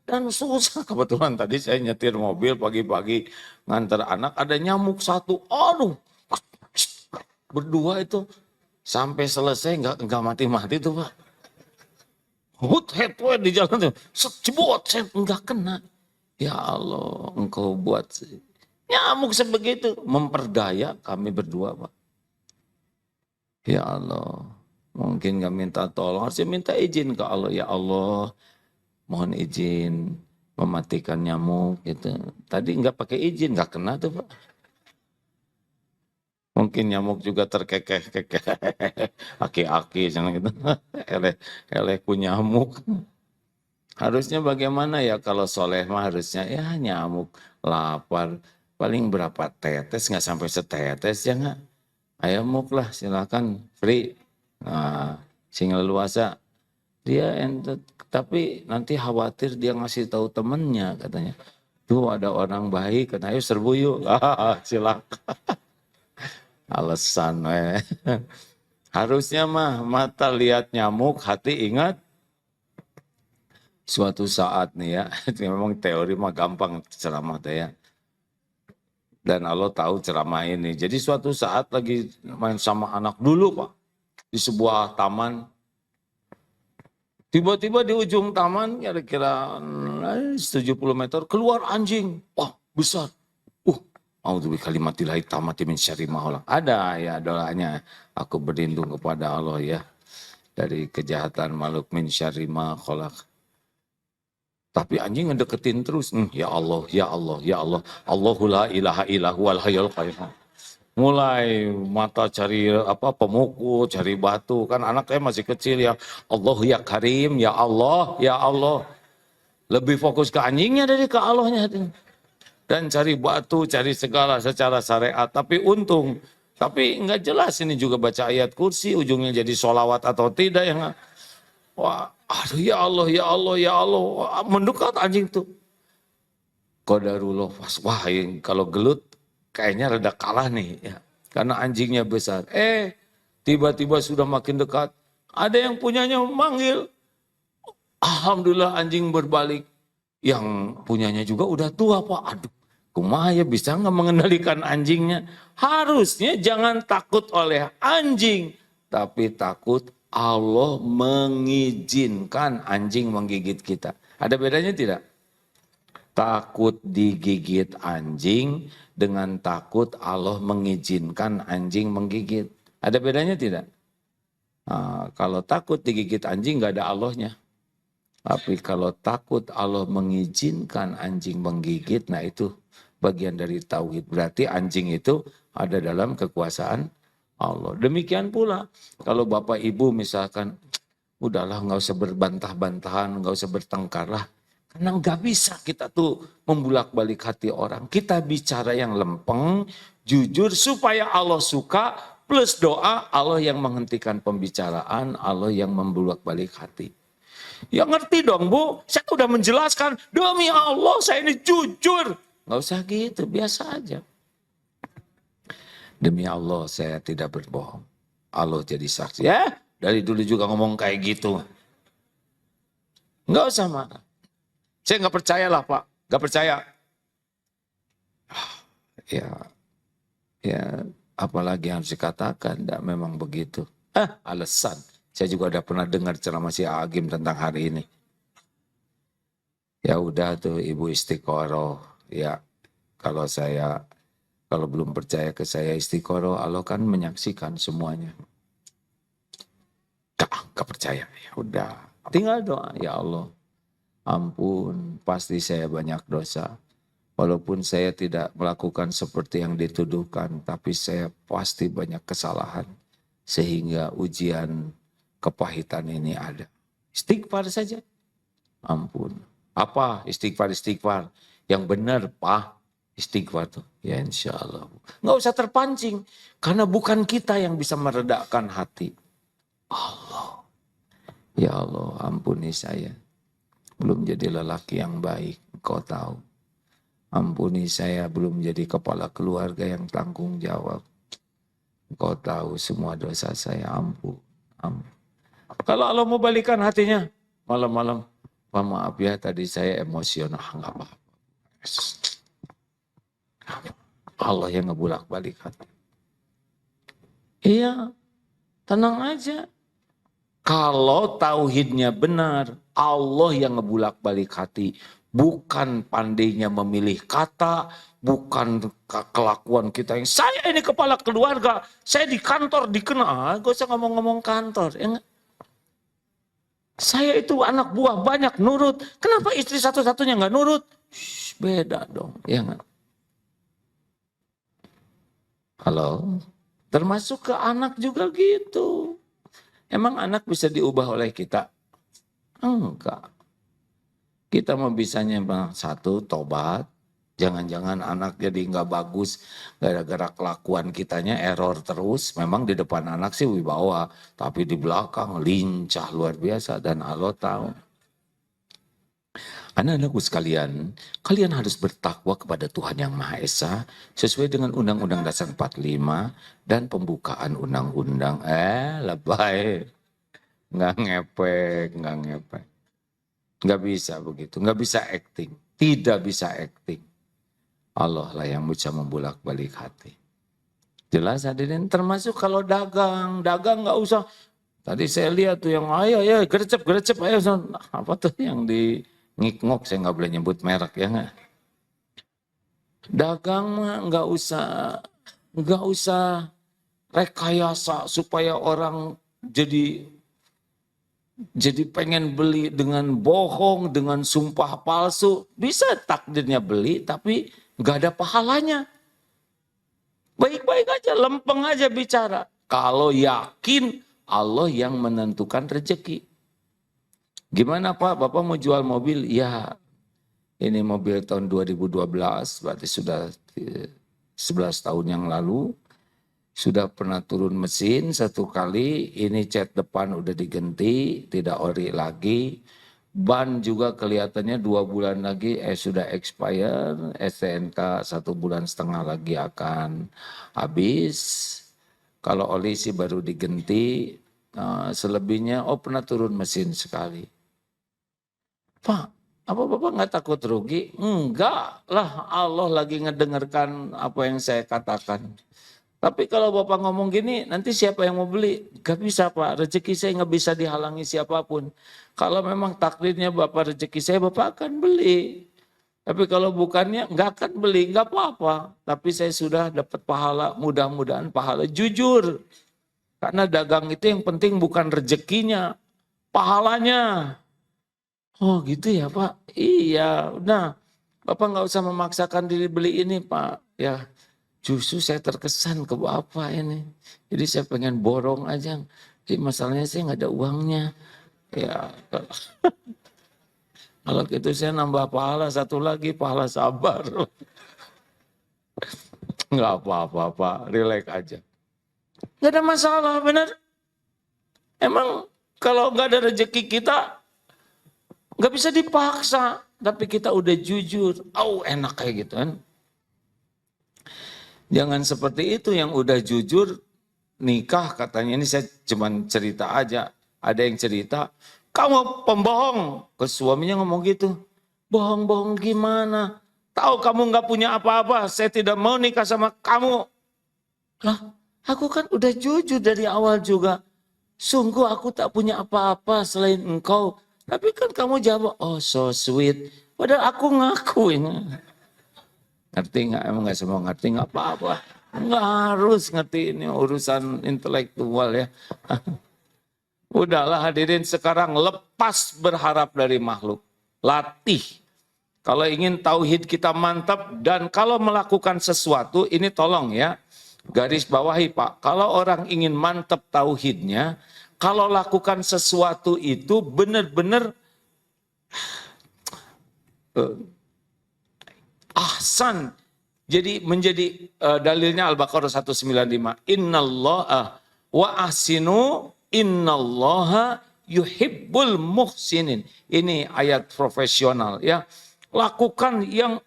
Dan susah, kebetulan tadi saya nyetir mobil pagi-pagi ngantar anak, ada nyamuk satu, aduh. Berdua itu, sampai selesai nggak mati-mati tuh Pak. Head di jalan tuh, jebot, saya nggak kena. Ya Allah, engkau buat nyamuk sebegitu, memperdaya kami berdua Pak. Ya Allah, mungkin nggak minta tolong, harusnya minta izin ke Allah. Ya Allah, mohon izin mematikan nyamuk gitu. Tadi nggak pakai izin, nggak kena tuh Pak. Mungkin nyamuk juga terkekeh-kekeh, aki-aki gitu, eleh-elehku nyamuk. Harusnya bagaimana ya kalau soleh mah harusnya ya nyamuk lapar. Paling berapa tetes, nggak sampai setetes ya nggak. Ayo muk lah silakan free. Nah, sing leluasa Dia tapi nanti khawatir dia ngasih tahu temennya katanya. Tuh ada orang baik, katanya ayo serbu yuk. Silakan. Alasan. Harusnya mah mata lihat nyamuk, hati ingat suatu saat nih ya. Memang teori mah gampang ceramah teh ya. Dan Allah tahu ceramah ini. Jadi suatu saat lagi main sama anak dulu Pak. Di sebuah taman. Tiba-tiba di ujung taman kira-kira 70 meter keluar anjing. Wah besar. A'udzu bikalimatillahi tammati min syarri ma khalaq. Ada ya doanya. Aku berlindung kepada Allah ya. Dari kejahatan makhluk min syarri ma khalaq. Tapi anjing ngedeketin terus. Ya Allah, ya Allah, ya Allah. Allahu la ilaha illa huwal hayyul qayyum. Mulai mata cari pemukul, cari batu. Kan anaknya masih kecil ya. Allah ya Karim, ya Allah, ya Allah. Lebih fokus ke anjingnya dari ke Allahnya. Dan cari batu, cari segala secara syariat. Tapi untung, tapi nggak jelas ini juga baca ayat kursi, ujungnya jadi sholawat atau tidak. Yang wah, aduh ya Allah, ya Allah, ya Allah. Wah, mendekat anjing tuh. Qadarullah, wah kalau gelut, kayaknya rada kalah nih ya. Karena anjingnya besar. Tiba-tiba sudah makin dekat. Ada yang punyanya manggil. Alhamdulillah anjing berbalik. Yang punyanya juga udah tua Pak. Aduh, kumaha ya bisa nggak mengendalikan anjingnya. Harusnya jangan takut oleh anjing. Tapi takut Allah mengizinkan anjing menggigit kita. Ada bedanya tidak? Takut digigit anjing dengan takut Allah mengizinkan anjing menggigit. Ada bedanya tidak? Nah, kalau takut digigit anjing nggak ada Allahnya. Tapi kalau takut Allah mengizinkan anjing menggigit, nah itu bagian dari tauhid. Berarti anjing itu ada dalam kekuasaan Allah. Demikian pula kalau Bapak Ibu misalkan, udahlah nggak usah berbantah-bantahan, nggak usah bertengkar lah. Karena nggak bisa kita tuh membulak-balik hati orang. Kita bicara yang lempeng, jujur supaya Allah suka, plus doa Allah yang menghentikan pembicaraan, Allah yang membulak-balik hati. Ya ngerti dong Bu, saya udah menjelaskan, demi Allah saya ini jujur. Nggak usah gitu, biasa aja. Demi Allah saya tidak berbohong. Allah jadi saksi. Ya, dari dulu juga ngomong kayak gitu. Nggak usah marah. Saya nggak percaya lah Pak, nggak percaya. Ya, apalagi yang harus dikatakan, tidak memang begitu. Alasan. Saya juga udah pernah dengar ceramah si Agim tentang hari ini. Ya udah tuh Ibu istiqoroh. Ya, kalau belum percaya ke saya istiqoroh, Allah kan menyaksikan semuanya. Gak percaya, ya udah. Tinggal doa, ya Allah. Ampun, pasti saya banyak dosa. Walaupun saya tidak melakukan seperti yang dituduhkan, tapi saya pasti banyak kesalahan. Sehingga ujian kepahitan ini ada. Istighfar saja. Ampun. Apa istighfar? Yang benar, Pak. Istighfar tuh. Ya insya Allah. Nggak usah terpancing. Karena bukan kita yang bisa meredakan hati. Allah. Ya Allah, ampuni saya. Belum jadi lelaki yang baik, Engkau tahu. Ampuni saya belum jadi kepala keluarga yang tanggung jawab. Engkau tahu semua dosa saya, ampun. Kalau Allah mau balikan hatinya, malam-malam, maaf ya tadi saya emosional, nggak apa-apa. Allah yang ngebulak balik hati. Iya, tenang aja. Kalau tauhidnya benar, Allah yang ngebulak balik hati. Bukan pandainya memilih kata, bukan kelakuan kita yang saya ini kepala keluarga, saya di kantor dikenal, gak usah ngomong-ngomong kantor. Ya saya itu anak buah banyak nurut, kenapa istri satu-satunya nggak nurut? Beda dong, ya nggak? Halo, termasuk ke anak juga gitu. Emang anak bisa diubah oleh kita? Enggak. Kita mau bisanya satu, tobat. Jangan-jangan anak jadi nggak bagus gara-gara kelakuan kitanya error terus. Memang di depan anak sih wibawa, tapi di belakang lincah luar biasa dan Allah tahu. Anak-anakku sekalian, kalian harus bertakwa kepada Tuhan Yang Maha Esa sesuai dengan Undang-Undang Dasar 45 dan pembukaan undang-undang. Lebay. Nggak ngepek, nggak ngepek. Nggak bisa begitu, nggak bisa acting. Tidak bisa acting. Allah lah yang bisa membulak-balik hati. Jelas hadirin, termasuk kalau dagang nggak usah. Tadi saya lihat tuh yang ayo gercep, ayo. Apa tuh yang di ngikngok, saya nggak boleh nyebut merek ya nggak. Dagang mah nggak usah rekayasa supaya orang jadi pengen beli dengan bohong, dengan sumpah palsu. Bisa takdirnya beli tapi nggak ada pahalanya. Baik-baik aja, lempeng aja bicara. Kalau yakin Allah yang menentukan rezeki. Gimana Pak, Bapak mau jual mobil? Ya, ini mobil tahun 2012, berarti sudah 11 tahun yang lalu. Sudah pernah turun mesin satu kali, ini cat depan udah diganti, tidak ori lagi. Ban juga kelihatannya 2 bulan lagi sudah expire, STNK 1,5 bulan lagi akan habis. Kalau oli sih baru diganti, selebihnya pernah turun mesin sekali. Pak, apa Bapak nggak takut rugi? Enggak lah, Allah lagi ngedengarkan apa yang saya katakan. Tapi kalau Bapak ngomong gini, nanti siapa yang mau beli? Gak bisa Pak, rezeki saya nggak bisa dihalangi siapapun. Kalau memang takdirnya Bapak rezeki saya, Bapak akan beli. Tapi kalau bukannya nggak akan beli, nggak apa-apa. Tapi saya sudah dapat pahala, mudah-mudahan pahala. Jujur, karena dagang itu yang penting bukan rezekinya, pahalanya. Oh gitu ya Pak, iya. Nah, Bapak nggak usah memaksakan diri beli ini Pak. Ya, justru saya terkesan ke Bapak ini. Jadi saya pengen borong aja. Jadi masalahnya saya nggak ada uangnya. Ya, kalau gitu saya nambah pahala satu lagi, pahala sabar. Nggak apa-apa Pak, relax aja. Nggak ada masalah, benar. Emang kalau nggak ada rezeki kita, nggak bisa dipaksa. Tapi kita udah jujur, enak kayak gitu kan. Jangan seperti itu, yang udah jujur nikah katanya, ini saya cuman cerita aja. Ada yang cerita, kamu pembohong. Ke suaminya ngomong gitu. Bohong-bohong gimana? Tahu kamu nggak punya apa-apa, saya tidak mau nikah sama kamu. Lah, aku kan udah jujur dari awal juga. Sungguh aku tak punya apa-apa selain engkau. Tapi kan kamu jawab, oh so sweet. Padahal aku ngaku ini. Ngerti nggak? Emang nggak semua ngerti, nggak apa-apa. Nggak harus ngerti, ini urusan intelektual ya. Udahlah hadirin, sekarang lepas berharap dari makhluk. Latih. Kalau ingin tauhid kita mantap dan kalau melakukan sesuatu, ini tolong ya, garis bawahi Pak. Kalau orang ingin mantap tauhidnya, kalau lakukan sesuatu itu benar-benar ahsan. Jadi menjadi dalilnya Al-Baqarah 195. Innallaha wa ahsinu innallaha yuhibbul muhsinin. Ini ayat profesional ya. Lakukan yang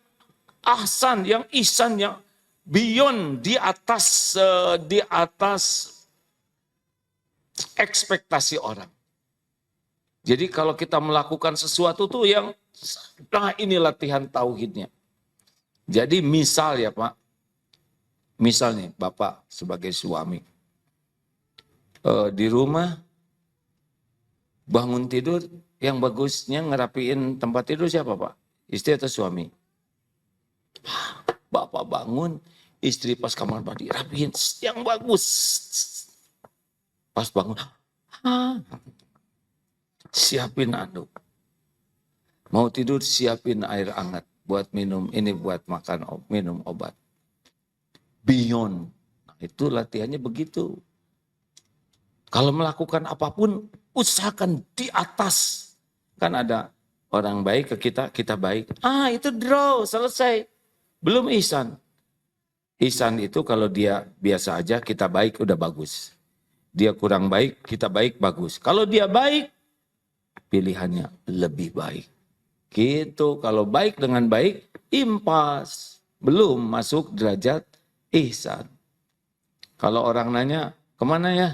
ahsan, yang ihsan, yang beyond, di atas ekspektasi orang. Jadi kalau kita melakukan sesuatu tuh yang, ini latihan tauhidnya. Jadi misal ya Pak, misal nih Bapak sebagai suami, di rumah bangun tidur, yang bagusnya ngerapiin tempat tidur siapa Pak? Istri atau suami? Bapak bangun, istri pas kamar mandi rapiin, yang bagus. Pas bangun, siapin anduk. Mau tidur siapin air hangat buat minum, ini buat makan, minum obat. Beyond. Nah, itu latihannya begitu. Kalau melakukan apapun, usahakan di atas. Kan ada orang baik ke kita, kita baik. Itu draw, selesai. belum ihsan. Ihsan itu kalau dia biasa aja, kita baik, udah bagus. Dia kurang baik, kita baik, bagus. Kalau dia baik, pilihannya lebih baik. Gitu, kalau baik dengan baik, impas. Belum masuk derajat ihsan. Kalau orang nanya, kemana ya?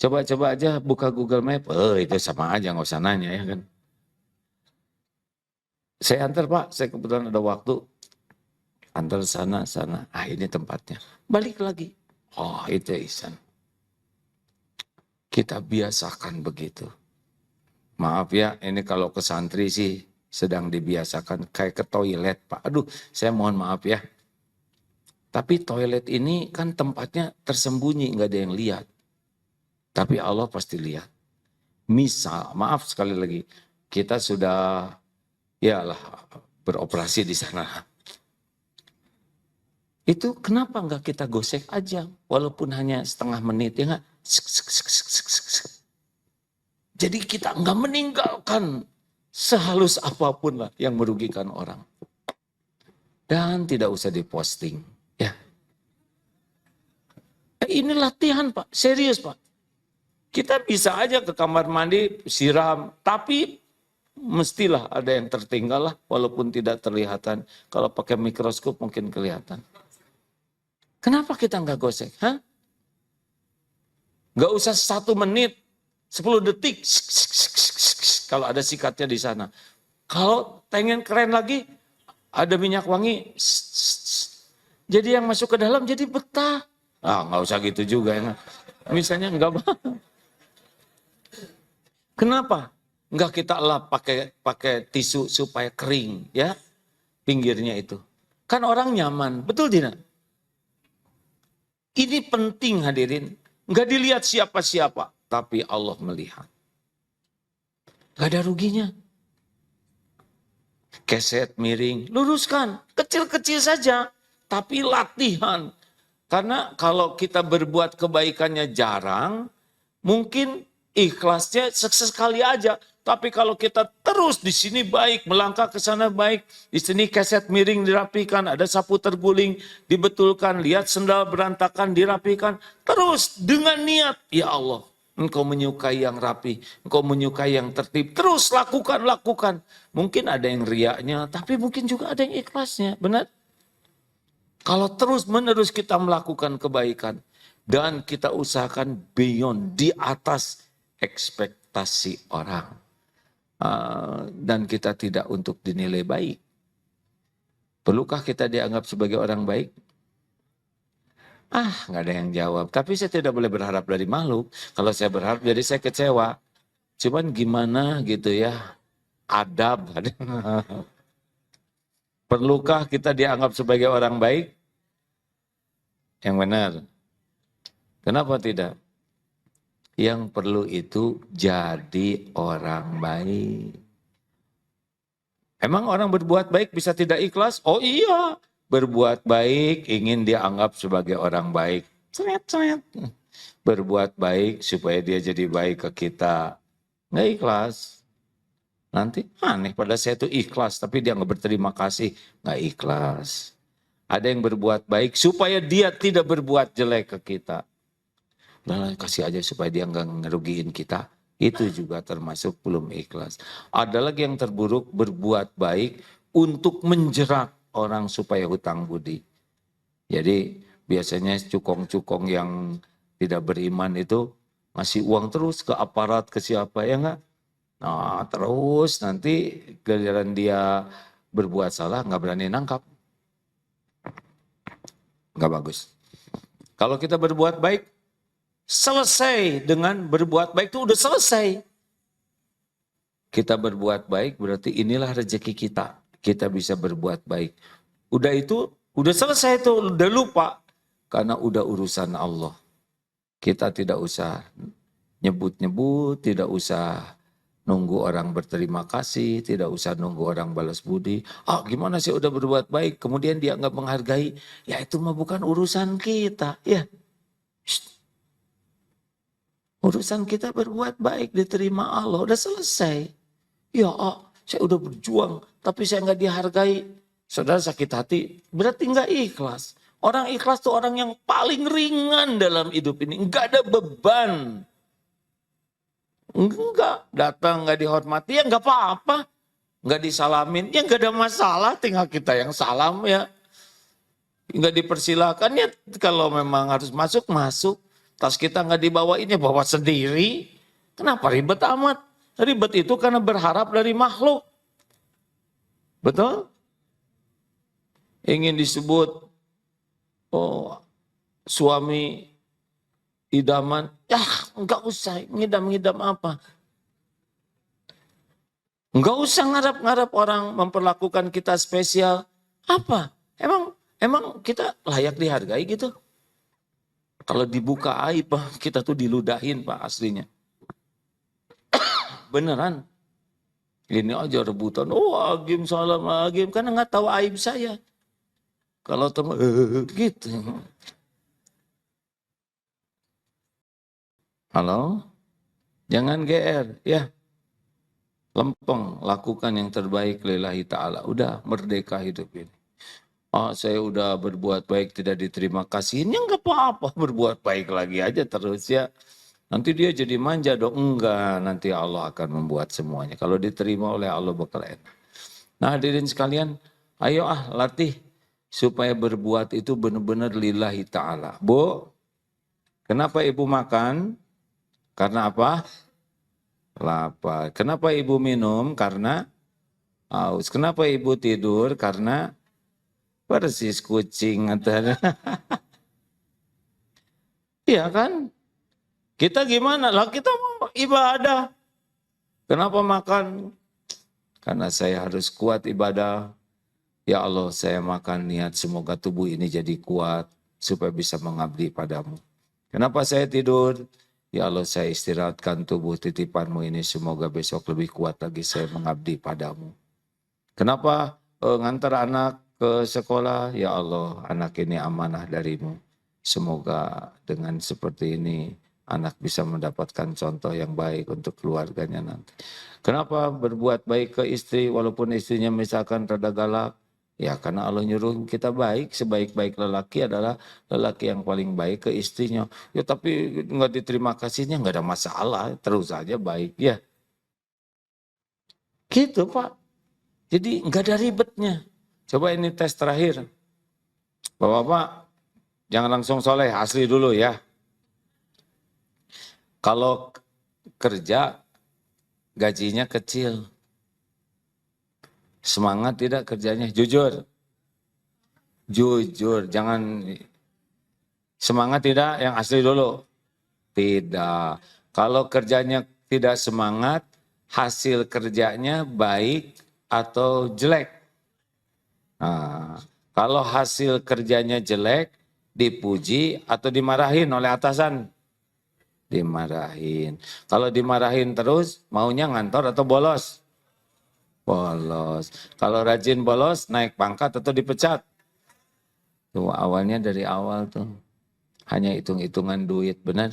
Coba-coba aja buka Google Map. Itu sama aja, nggak usah nanya ya kan. Saya antar Pak, saya kebetulan ada waktu. Antar sana. Ini tempatnya. Balik lagi. Oh, itu ihsan. Kita biasakan begitu. Maaf ya, ini kalau ke santri sih sedang dibiasakan kayak ke toilet Pak. Aduh, saya mohon maaf ya. Tapi toilet ini kan tempatnya tersembunyi, nggak ada yang lihat. Tapi Allah pasti lihat. Misal, maaf sekali lagi, kita sudah beroperasi di sana. Itu kenapa nggak kita gosek aja, walaupun hanya setengah menit ya nggak? Jadi kita nggak meninggalkan sehalus apapun lah yang merugikan orang. Dan tidak usah diposting. Ya. Ini latihan Pak, serius Pak. Kita bisa aja ke kamar mandi, siram, tapi mestilah ada yang tertinggal lah, walaupun tidak terlihatan. Kalau pakai mikroskop mungkin kelihatan. Kenapa kita nggak gosek? Nggak usah 1 menit, 10 detik. Kalau ada sikatnya di sana. Kalau pengen keren lagi, ada minyak wangi. Jadi yang masuk ke dalam jadi betah. Nggak usah gitu juga ya. Misalnya nggak. Kenapa? Nggak kita lap pakai tisu supaya kering ya pinggirnya itu. Kan orang nyaman, betul tidak? Ini penting hadirin. Nggak dilihat siapa-siapa, tapi Allah melihat. Nggak ada ruginya. Keset miring, luruskan. Kecil-kecil saja, tapi latihan. Karena kalau kita berbuat kebaikannya jarang, mungkin ikhlasnya sekali aja. Tapi kalau kita terus di sini baik, melangkah ke sana baik, di sini keset miring dirapikan, ada sapu terguling, dibetulkan, lihat sendal berantakan, dirapikan. Terus dengan niat, ya Allah, Engkau menyukai yang rapi, Engkau menyukai yang tertib. Terus lakukan. Mungkin ada yang riaknya, tapi mungkin juga ada yang ikhlasnya, benar? Kalau terus menerus kita melakukan kebaikan, dan kita usahakan beyond, di atas ekspektasi orang. Dan kita tidak untuk dinilai baik. Perlukah kita dianggap sebagai orang baik? Nggak ada yang jawab. Tapi saya tidak boleh berharap dari makhluk. Kalau saya berharap jadi saya kecewa. Cuman gimana gitu ya, adab. Perlukah kita dianggap sebagai orang baik? Yang benar. Kenapa tidak? Yang perlu itu jadi orang baik. Emang orang berbuat baik bisa tidak ikhlas? Oh iya, berbuat baik ingin dianggap sebagai orang baik. Berbuat baik supaya dia jadi baik ke kita. Nggak ikhlas. Nanti aneh pada saya itu ikhlas, tapi dia nggak berterima kasih. Nggak ikhlas. Ada yang berbuat baik supaya dia tidak berbuat jelek ke kita. Nah, kasih aja supaya dia nggak ngerugiin kita. Itu juga termasuk belum ikhlas. Ada lagi yang terburuk, berbuat baik untuk menjerat orang supaya hutang budi. Jadi biasanya cukong-cukong yang tidak beriman itu ngasih uang terus ke aparat, ke siapa ya enggak? Nah terus nanti giliran dia berbuat salah nggak berani nangkap. Nggak bagus. Kalau kita berbuat baik, selesai dengan berbuat baik itu udah selesai. Kita berbuat baik berarti inilah rezeki kita. Kita bisa berbuat baik. Udah itu, udah selesai itu, udah lupa. Karena udah urusan Allah. Kita tidak usah nyebut-nyebut, tidak usah nunggu orang berterima kasih, tidak usah nunggu orang balas budi. Gimana sih udah berbuat baik, kemudian dia nggak menghargai. Ya itu mah bukan urusan kita. Ya. Urusan kita berbuat baik, diterima Allah, udah selesai. Ya saya udah berjuang, tapi saya nggak dihargai. Saudara sakit hati, berarti nggak ikhlas. Orang ikhlas tuh orang yang paling ringan dalam hidup ini, nggak ada beban. Enggak, datang nggak dihormati, ya nggak apa-apa. Nggak disalamin, ya nggak ada masalah, tinggal kita yang salam ya. Nggak dipersilakan ya, kalau memang harus masuk, masuk. Tas kita nggak dibawain ya bawa sendiri. Kenapa ribet amat? Ribet itu karena berharap dari makhluk. Betul? Ingin disebut oh suami idaman, ya nggak usah ngidam-ngidam apa. Nggak usah ngarap-ngarap orang memperlakukan kita spesial. Apa? Emang kita layak dihargai gitu? Kalau dibuka aib, Pak, kita tuh diludahin, Pak, aslinya. Beneran. Ini aja rebutan. Oh, Agim salam Agim, karena nggak tahu aib saya. Kalau teman gitu. Halo? Jangan GR, ya. Lempeng, lakukan yang terbaik lillahi ta'ala. Udah merdeka hidup ini. Oh, saya udah berbuat baik tidak diterima kasihin, ya nggak apa-apa, berbuat baik lagi aja terus ya. Nanti dia jadi manja dong, enggak, nanti Allah akan membuat semuanya. Kalau diterima oleh Allah bakal enak. Nah hadirin sekalian, ayo latih supaya berbuat itu benar-benar lillahi ta'ala. Bu, kenapa ibu makan? Karena apa? Lapar. Kenapa ibu minum? Karena haus. Kenapa ibu tidur? Karena persis kucing atau iya kan? Kita gimana? Lah kita mau ibadah. Kenapa makan? Karena saya harus kuat ibadah. Ya Allah, saya makan niat semoga tubuh ini jadi kuat supaya bisa mengabdi padamu. Kenapa saya tidur? Ya Allah, saya istirahatkan tubuh titipanmu ini semoga besok lebih kuat lagi saya mengabdi padamu. Kenapa ngantar anak ke sekolah? Ya Allah, anak ini amanah darimu. Semoga dengan seperti ini anak bisa mendapatkan contoh yang baik untuk keluarganya nanti. Kenapa berbuat baik ke istri walaupun istrinya misalkan rada galak? Ya karena Allah nyuruh kita baik, sebaik-baik lelaki adalah lelaki yang paling baik ke istrinya. Ya tapi nggak diterima kasihnya nggak ada masalah, terus aja baik ya. Gitu Pak. Jadi nggak ada ribetnya. Coba ini tes terakhir. Bapak-bapak jangan langsung soleh, asli dulu ya. Kalau kerja gajinya kecil. Semangat tidak kerjanya? Jujur. Jujur, jangan semangat tidak yang asli dulu. Tidak. Kalau kerjanya tidak semangat, hasil kerjanya baik atau jelek. Nah, kalau hasil kerjanya jelek, dipuji atau dimarahin oleh atasan? Dimarahin. Kalau dimarahin terus, maunya ngantor atau bolos? Bolos. Kalau rajin bolos, naik pangkat atau dipecat? Tuh awalnya dari awal tuh. Hanya hitung-hitungan duit, benar?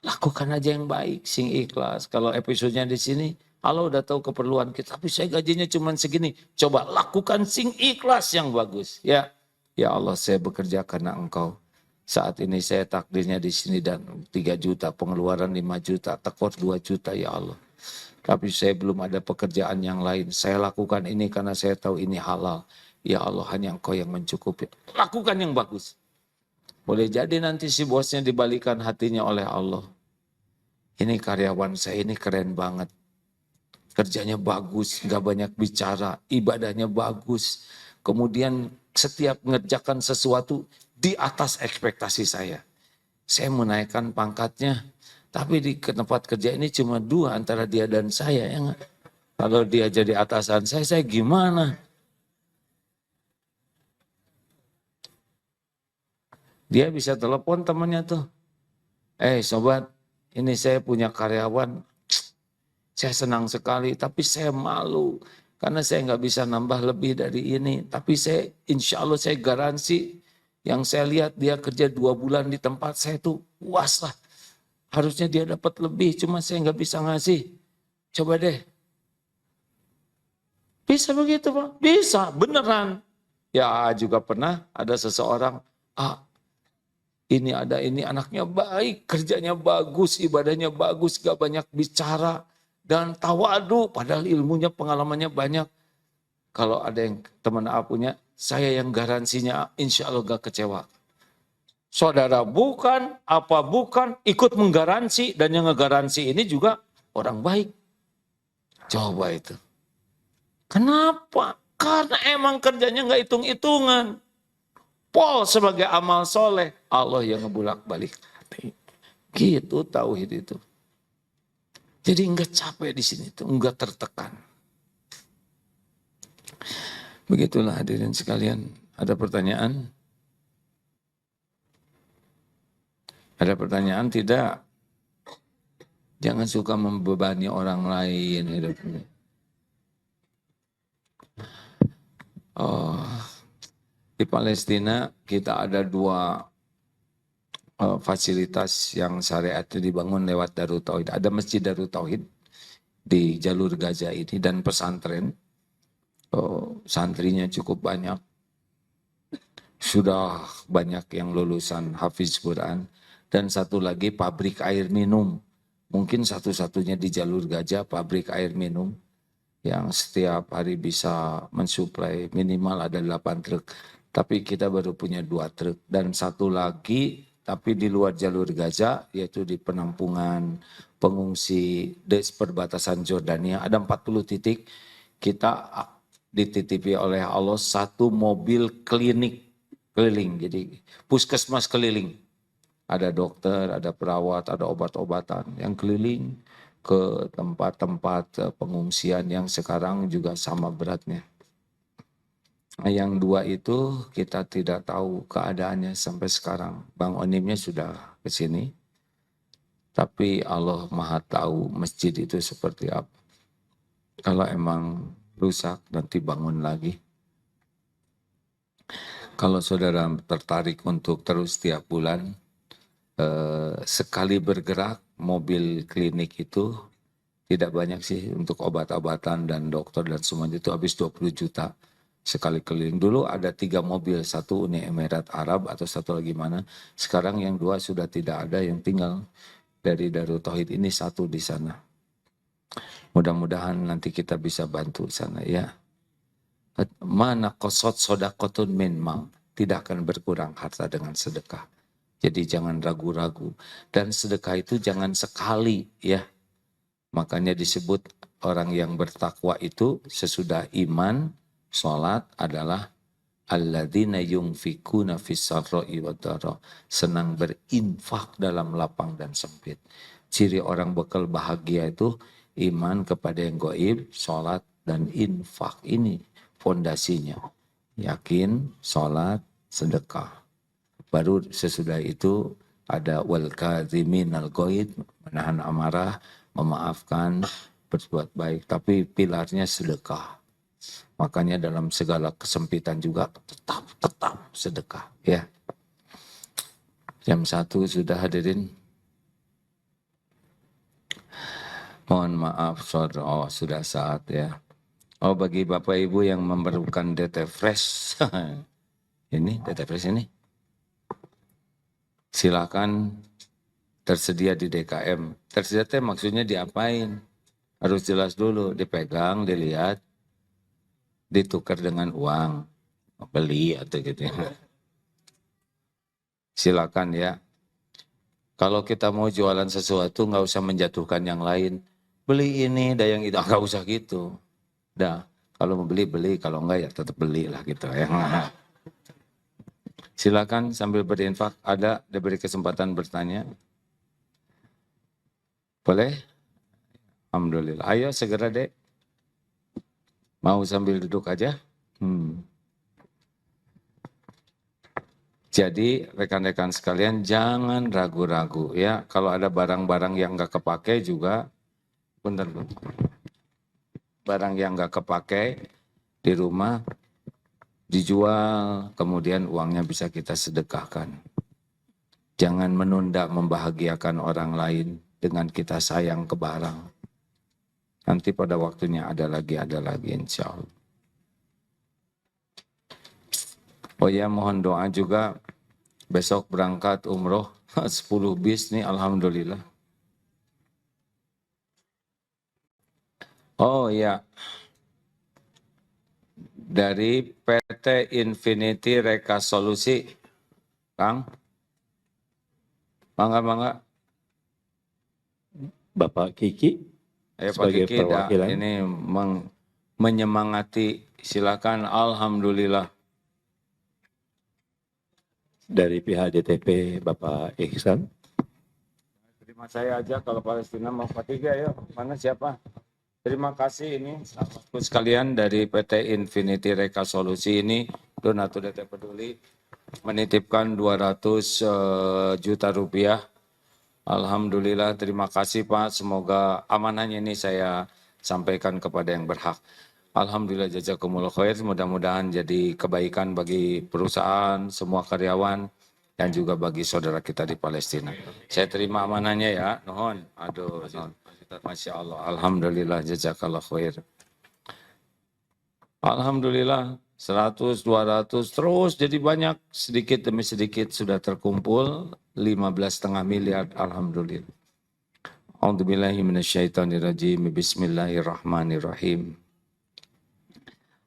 Lakukan aja yang baik, sing ikhlas. Kalau episodenya di sini, Allah udah tahu keperluan kita, tapi saya gajinya cuma segini. Coba lakukan sing ikhlas yang bagus. Ya, ya Allah saya bekerja karena Engkau. Saat ini saya takdirnya di sini dan 3 juta, pengeluaran 5 juta, tekor 2 juta ya Allah. Tapi saya belum ada pekerjaan yang lain. Saya lakukan ini karena saya tahu ini halal. Ya Allah hanya Engkau yang mencukupi. Lakukan yang bagus. Boleh jadi nanti si bosnya dibalikan hatinya oleh Allah. Ini karyawan saya ini keren banget. Kerjanya bagus, gak banyak bicara, ibadahnya bagus. Kemudian setiap mengerjakan sesuatu di atas ekspektasi saya. Saya menaikkan pangkatnya, tapi di tempat kerja ini cuma 2 antara dia dan saya. Ya gak? Kalau dia jadi atasan saya gimana? Dia bisa telepon temannya tuh. Sobat, ini saya punya karyawan, saya senang sekali, tapi saya malu. Karena saya nggak bisa nambah lebih dari ini. Tapi saya, insya Allah saya garansi, yang saya lihat dia kerja 2 bulan di tempat saya tuh puas lah. Harusnya dia dapat lebih, cuma saya nggak bisa ngasih. Coba deh, Bisa begitu Pak? Bisa, beneran. Ya juga pernah ada seseorang, ini anaknya baik, kerjanya bagus, ibadahnya bagus, gak banyak bicara. Dan tawadu, padahal ilmunya, pengalamannya banyak. Kalau ada yang teman A punya, saya yang garansinya insya Allah gak kecewa. Saudara bukan, apa bukan, ikut menggaransi. Dan yang ngegaransi ini juga orang baik. Coba itu. Kenapa? Karena emang kerjanya gak hitung-hitungan. Pol sebagai amal soleh, Allah yang ngebulak-balik. Gitu tauhid itu. Jadi enggak capek di sini tuh, enggak tertekan. Begitulah hadirin sekalian. Ada pertanyaan? Ada pertanyaan tidak? Jangan suka membebani orang lain hidupnya. Di Palestina kita ada dua fasilitas yang syariat dibangun lewat Darut Tauhid. Ada Masjid Darut Tauhid di jalur Gaza ini dan pesantren. Santrinya cukup banyak. Sudah banyak yang lulusan Hafiz Quran. Dan satu lagi pabrik air minum. Mungkin satu-satunya di jalur Gaza pabrik air minum yang setiap hari bisa mensuplai minimal ada 8 truk. Tapi kita baru punya 2 truk. Dan satu lagi tapi di luar jalur Gaza yaitu di penampungan pengungsi di perbatasan Jordania. Ada 40 titik kita dititipi oleh Allah 1 mobil klinik keliling. Jadi puskesmas keliling. Ada dokter, ada perawat, ada obat-obatan yang keliling ke tempat-tempat pengungsian yang sekarang juga sama beratnya. Yang 2 itu kita tidak tahu keadaannya sampai sekarang. Bang Onimnya sudah ke sini. Tapi Allah Maha tahu masjid itu seperti apa. Kalau emang rusak nanti bangun lagi. Kalau saudara tertarik untuk terus tiap bulan, sekali bergerak mobil klinik itu tidak banyak sih untuk obat-obatan dan dokter dan semuanya itu habis 20 juta sekali keliling. Dulu ada 3 mobil, 1 Uni Emirat Arab atau 1 lagi mana. Sekarang yang 2 sudah tidak ada, yang tinggal dari Darut Tauhid ini 1 di sana. Mudah-mudahan nanti kita bisa bantu sana ya. Mana qasad shadaqatun min mal, tidak akan berkurang harta dengan sedekah. Jadi jangan ragu-ragu. Dan sedekah itu jangan sekali ya. Makanya disebut orang yang bertakwa itu sesudah iman, sholat adalah alladzina yunfikuna fis-sarra'i wad-dharra. Senang berinfak dalam lapang dan sempit. Ciri orang bekal bahagia itu iman kepada yang gaib, sholat dan infak. Ini fondasinya. Yakin, sholat, sedekah. Baru sesudah itu ada wal kadhiminal ghaid, menahan amarah, memaafkan, berbuat baik. Tapi pilarnya sedekah. Makanya dalam segala kesempitan juga tetap sedekah. Ya. Jam 1 sudah hadirin. Mohon maaf saudara, sudah saat ya. Bagi Bapak Ibu yang memerlukan DT Fresh, ini DT Fresh ini. Silakan tersedia di DKM. Tersedia teh maksudnya diapain? Harus jelas dulu, dipegang, dilihat, ditukar dengan uang, beli atau gitu. Silakan ya. Kalau kita mau jualan sesuatu nggak usah menjatuhkan yang lain. Beli ini, dan yang itu, nggak usah gitu. Dah, kalau mau beli, kalau enggak ya tetap beli lah gitu ya. Silakan sambil berinfak, ada diberi kesempatan bertanya. Boleh? Alhamdulillah. Ayo segera dek. Mau sambil duduk aja? Jadi rekan-rekan sekalian jangan ragu-ragu ya. Kalau ada barang-barang yang nggak kepake juga, bentar. Barang yang nggak kepake di rumah dijual, kemudian uangnya bisa kita sedekahkan. Jangan menunda membahagiakan orang lain dengan kita sayang ke barang. Nanti pada waktunya ada lagi insya Allah. Oh ya, mohon doa juga besok berangkat umroh 10 bis nih, alhamdulillah. Oh ya, dari PT Infinity Reka Solusi, Kang, mangga. Bapak Kiki Ayo Pak sebagai Kiki, perwakilan ini menyemangati, silakan. Alhamdulillah. dari pihak DTP Bapak Ihsan. Terima saya aja kalau Palestina mau Pak Kiki, ayo. Mana siapa? Terima kasih ini sahabatku sekalian dari PT Infinity Reka Solusi ini, donatur DT Peduli, menitipkan 200 juta rupiah. Alhamdulillah, terima kasih Pak. Semoga amanahnya ini saya sampaikan kepada yang berhak. Alhamdulillah, jazakumullah khair. Mudah-mudahan jadi kebaikan bagi perusahaan, semua karyawan, dan juga bagi saudara kita di Palestina. Saya terima amanahnya ya. Nuhun. Aduh, nuhun. Masya Allah. Alhamdulillah, jazakallah khair. Alhamdulillah, 100, 200, terus jadi banyak, sedikit demi sedikit sudah terkumpul, 15,5 miliar, Alhamdulillah. A'udzubillahi minasyaitonirrajim, bismillahirrahmanirrahim.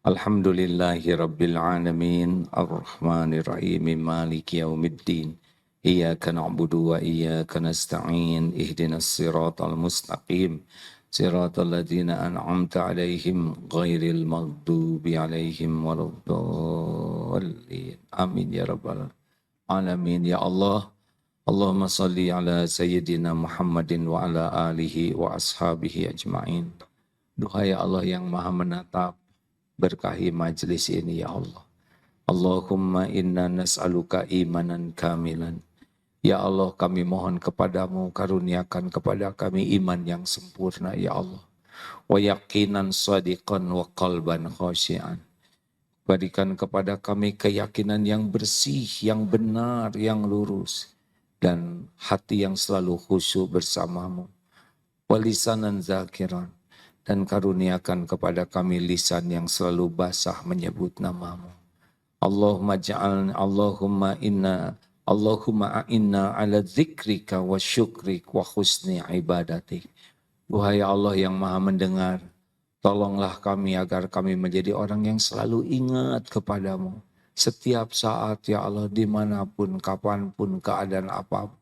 Alhamdulillahi rabbil alamin, ar-rahmanirrahim, maliki yaumiddin. Iyyaka na'budu wa iyyaka nasta'in, ihdinas siratal mustaqim. Siratal ladzina an'amta 'alaihim ghairil maghdubi 'alaihim waladdallin. Amin ya rabbal alamin ya Allah. Allahumma salli ala sayyidina Muhammadin wa ala alihi wa ashabihi ajma'in. Duhai Allah yang Maha menatap, berkahi majlis ini ya Allah. Allahumma inna nas'aluka imanan kamilan. Ya Allah, kami mohon kepadamu, karuniakan kepada kami iman yang sempurna ya Allah. Wa yaqinan shadiqan wa qalban khashi'an. Berikan kepada kami keyakinan yang bersih, yang benar, yang lurus. Dan hati yang selalu khusyuk bersamamu. Wa lisanan zakiran. Dan karuniakan kepada kami lisan yang selalu basah menyebut namamu. Allahumma a'inna ala dzikrika wa syukrik wa husni ibadatik. Wahai Allah yang maha mendengar, tolonglah kami agar kami menjadi orang yang selalu ingat kepadamu. Setiap saat ya Allah, dimanapun, kapanpun, keadaan apapun.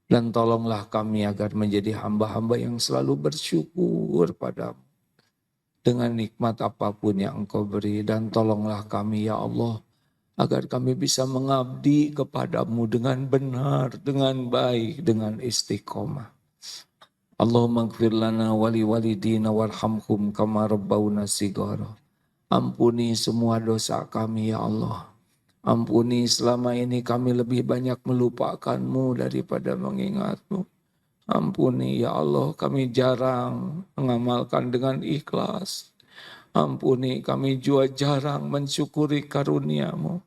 Dan tolonglah kami agar menjadi hamba-hamba yang selalu bersyukur padamu. Dengan nikmat apapun yang Engkau beri. Dan tolonglah kami ya Allah, agar kami bisa mengabdi kepadamu dengan benar, dengan baik, dengan istiqomah. Allahumma gfir lana wali walidina warhamhum kama rabbawna sigara. Ampuni semua dosa kami ya Allah. Ampuni selama ini kami lebih banyak melupakanmu daripada mengingatmu. Ampuni ya Allah, kami jarang mengamalkan dengan ikhlas. Ampuni kami juga jarang mensyukuri karuniamu.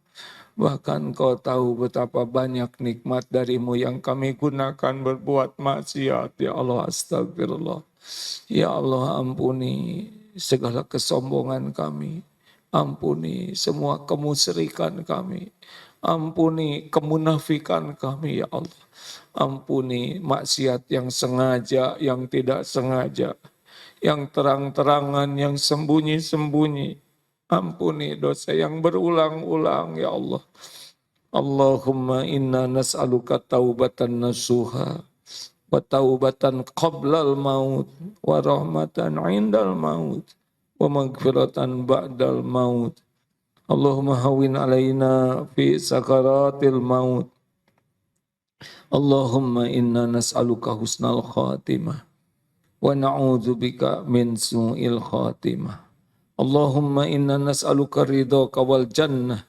Bahkan Kau tahu betapa banyak nikmat darimu yang kami gunakan berbuat maksiat. Ya Allah, astagfirullah. Ya Allah, ampuni segala kesombongan kami. Ampuni semua kemusyrikan kami. Ampuni kemunafikan kami ya Allah. Ampuni maksiat yang sengaja, yang tidak sengaja. Yang terang-terangan, yang sembunyi-sembunyi. Ampuni dosa yang berulang-ulang ya Allah. Allahumma inna nas'aluka taubatan nasuha wa taubatan qablal maut wa rahmatan indal maut wa maghfiratan ba'dal maut. Allahumma hawin alaina fi sakaratil maut. Allahumma inna nas'aluka husnal khatimah wa na'udzubika min su'il khatimah. Allahumma inna nas'aluka ridhaka wal jannah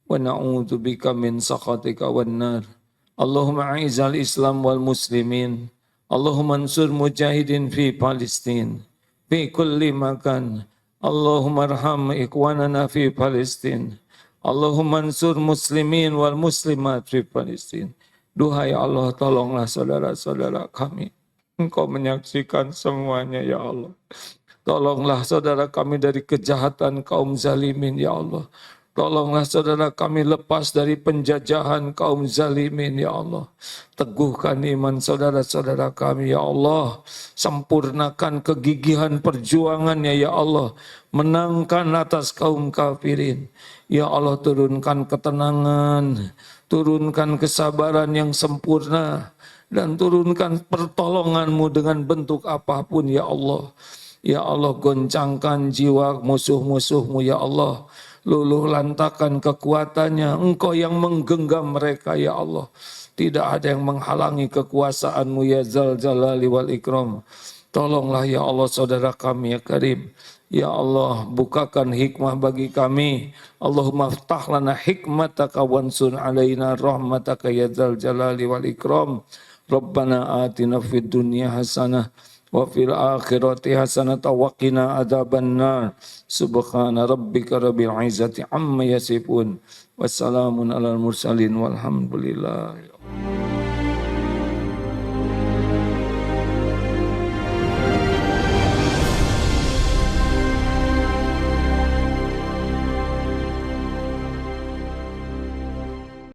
wa na'udzubika min sakhatika wan nar. Allahumma a'izzal Islam wal muslimin. Allahumma ansur mujahidin fi Palestin, fi kulli makan. Allahumma arham ikhwanana fi Palestin. Allahumma ansur muslimin wal muslimat fi Palestin. Duhai Allah, tolonglah saudara-saudara kami. Engkau menyaksikan semuanya ya Allah. Tolonglah saudara kami dari kejahatan kaum zalimin ya Allah. Tolonglah saudara kami lepas dari penjajahan kaum zalimin ya Allah. Teguhkan iman saudara-saudara kami ya Allah. Sempurnakan kegigihan perjuangannya ya Allah. Menangkan atas kaum kafirin. Ya Allah turunkan ketenangan. Turunkan kesabaran yang sempurna. Dan turunkan pertolongan-Mu dengan bentuk apapun ya Allah. Ya Allah goncangkan jiwa musuh-musuh-Mu ya Allah. Luluh lantakan kekuatannya, Engkau yang menggenggam mereka ya Allah. Tidak ada yang menghalangi kekuasaan-Mu ya Zal Jalali wal Ikram. Tolonglah ya Allah saudara kami ya Karim. Ya Allah bukakan hikmah bagi kami. Allahumma ftah lana hikmataka wansun alaina rahmataka ya Zal Jalali wal Ikram. Rabbana atina fid dunya hasanah wa fil akhirati hasanatan wa qina adzabannar. Subhana rabbika rabbil izzati amma yasifun. Wassalamun alal mursalin walhamdulillah.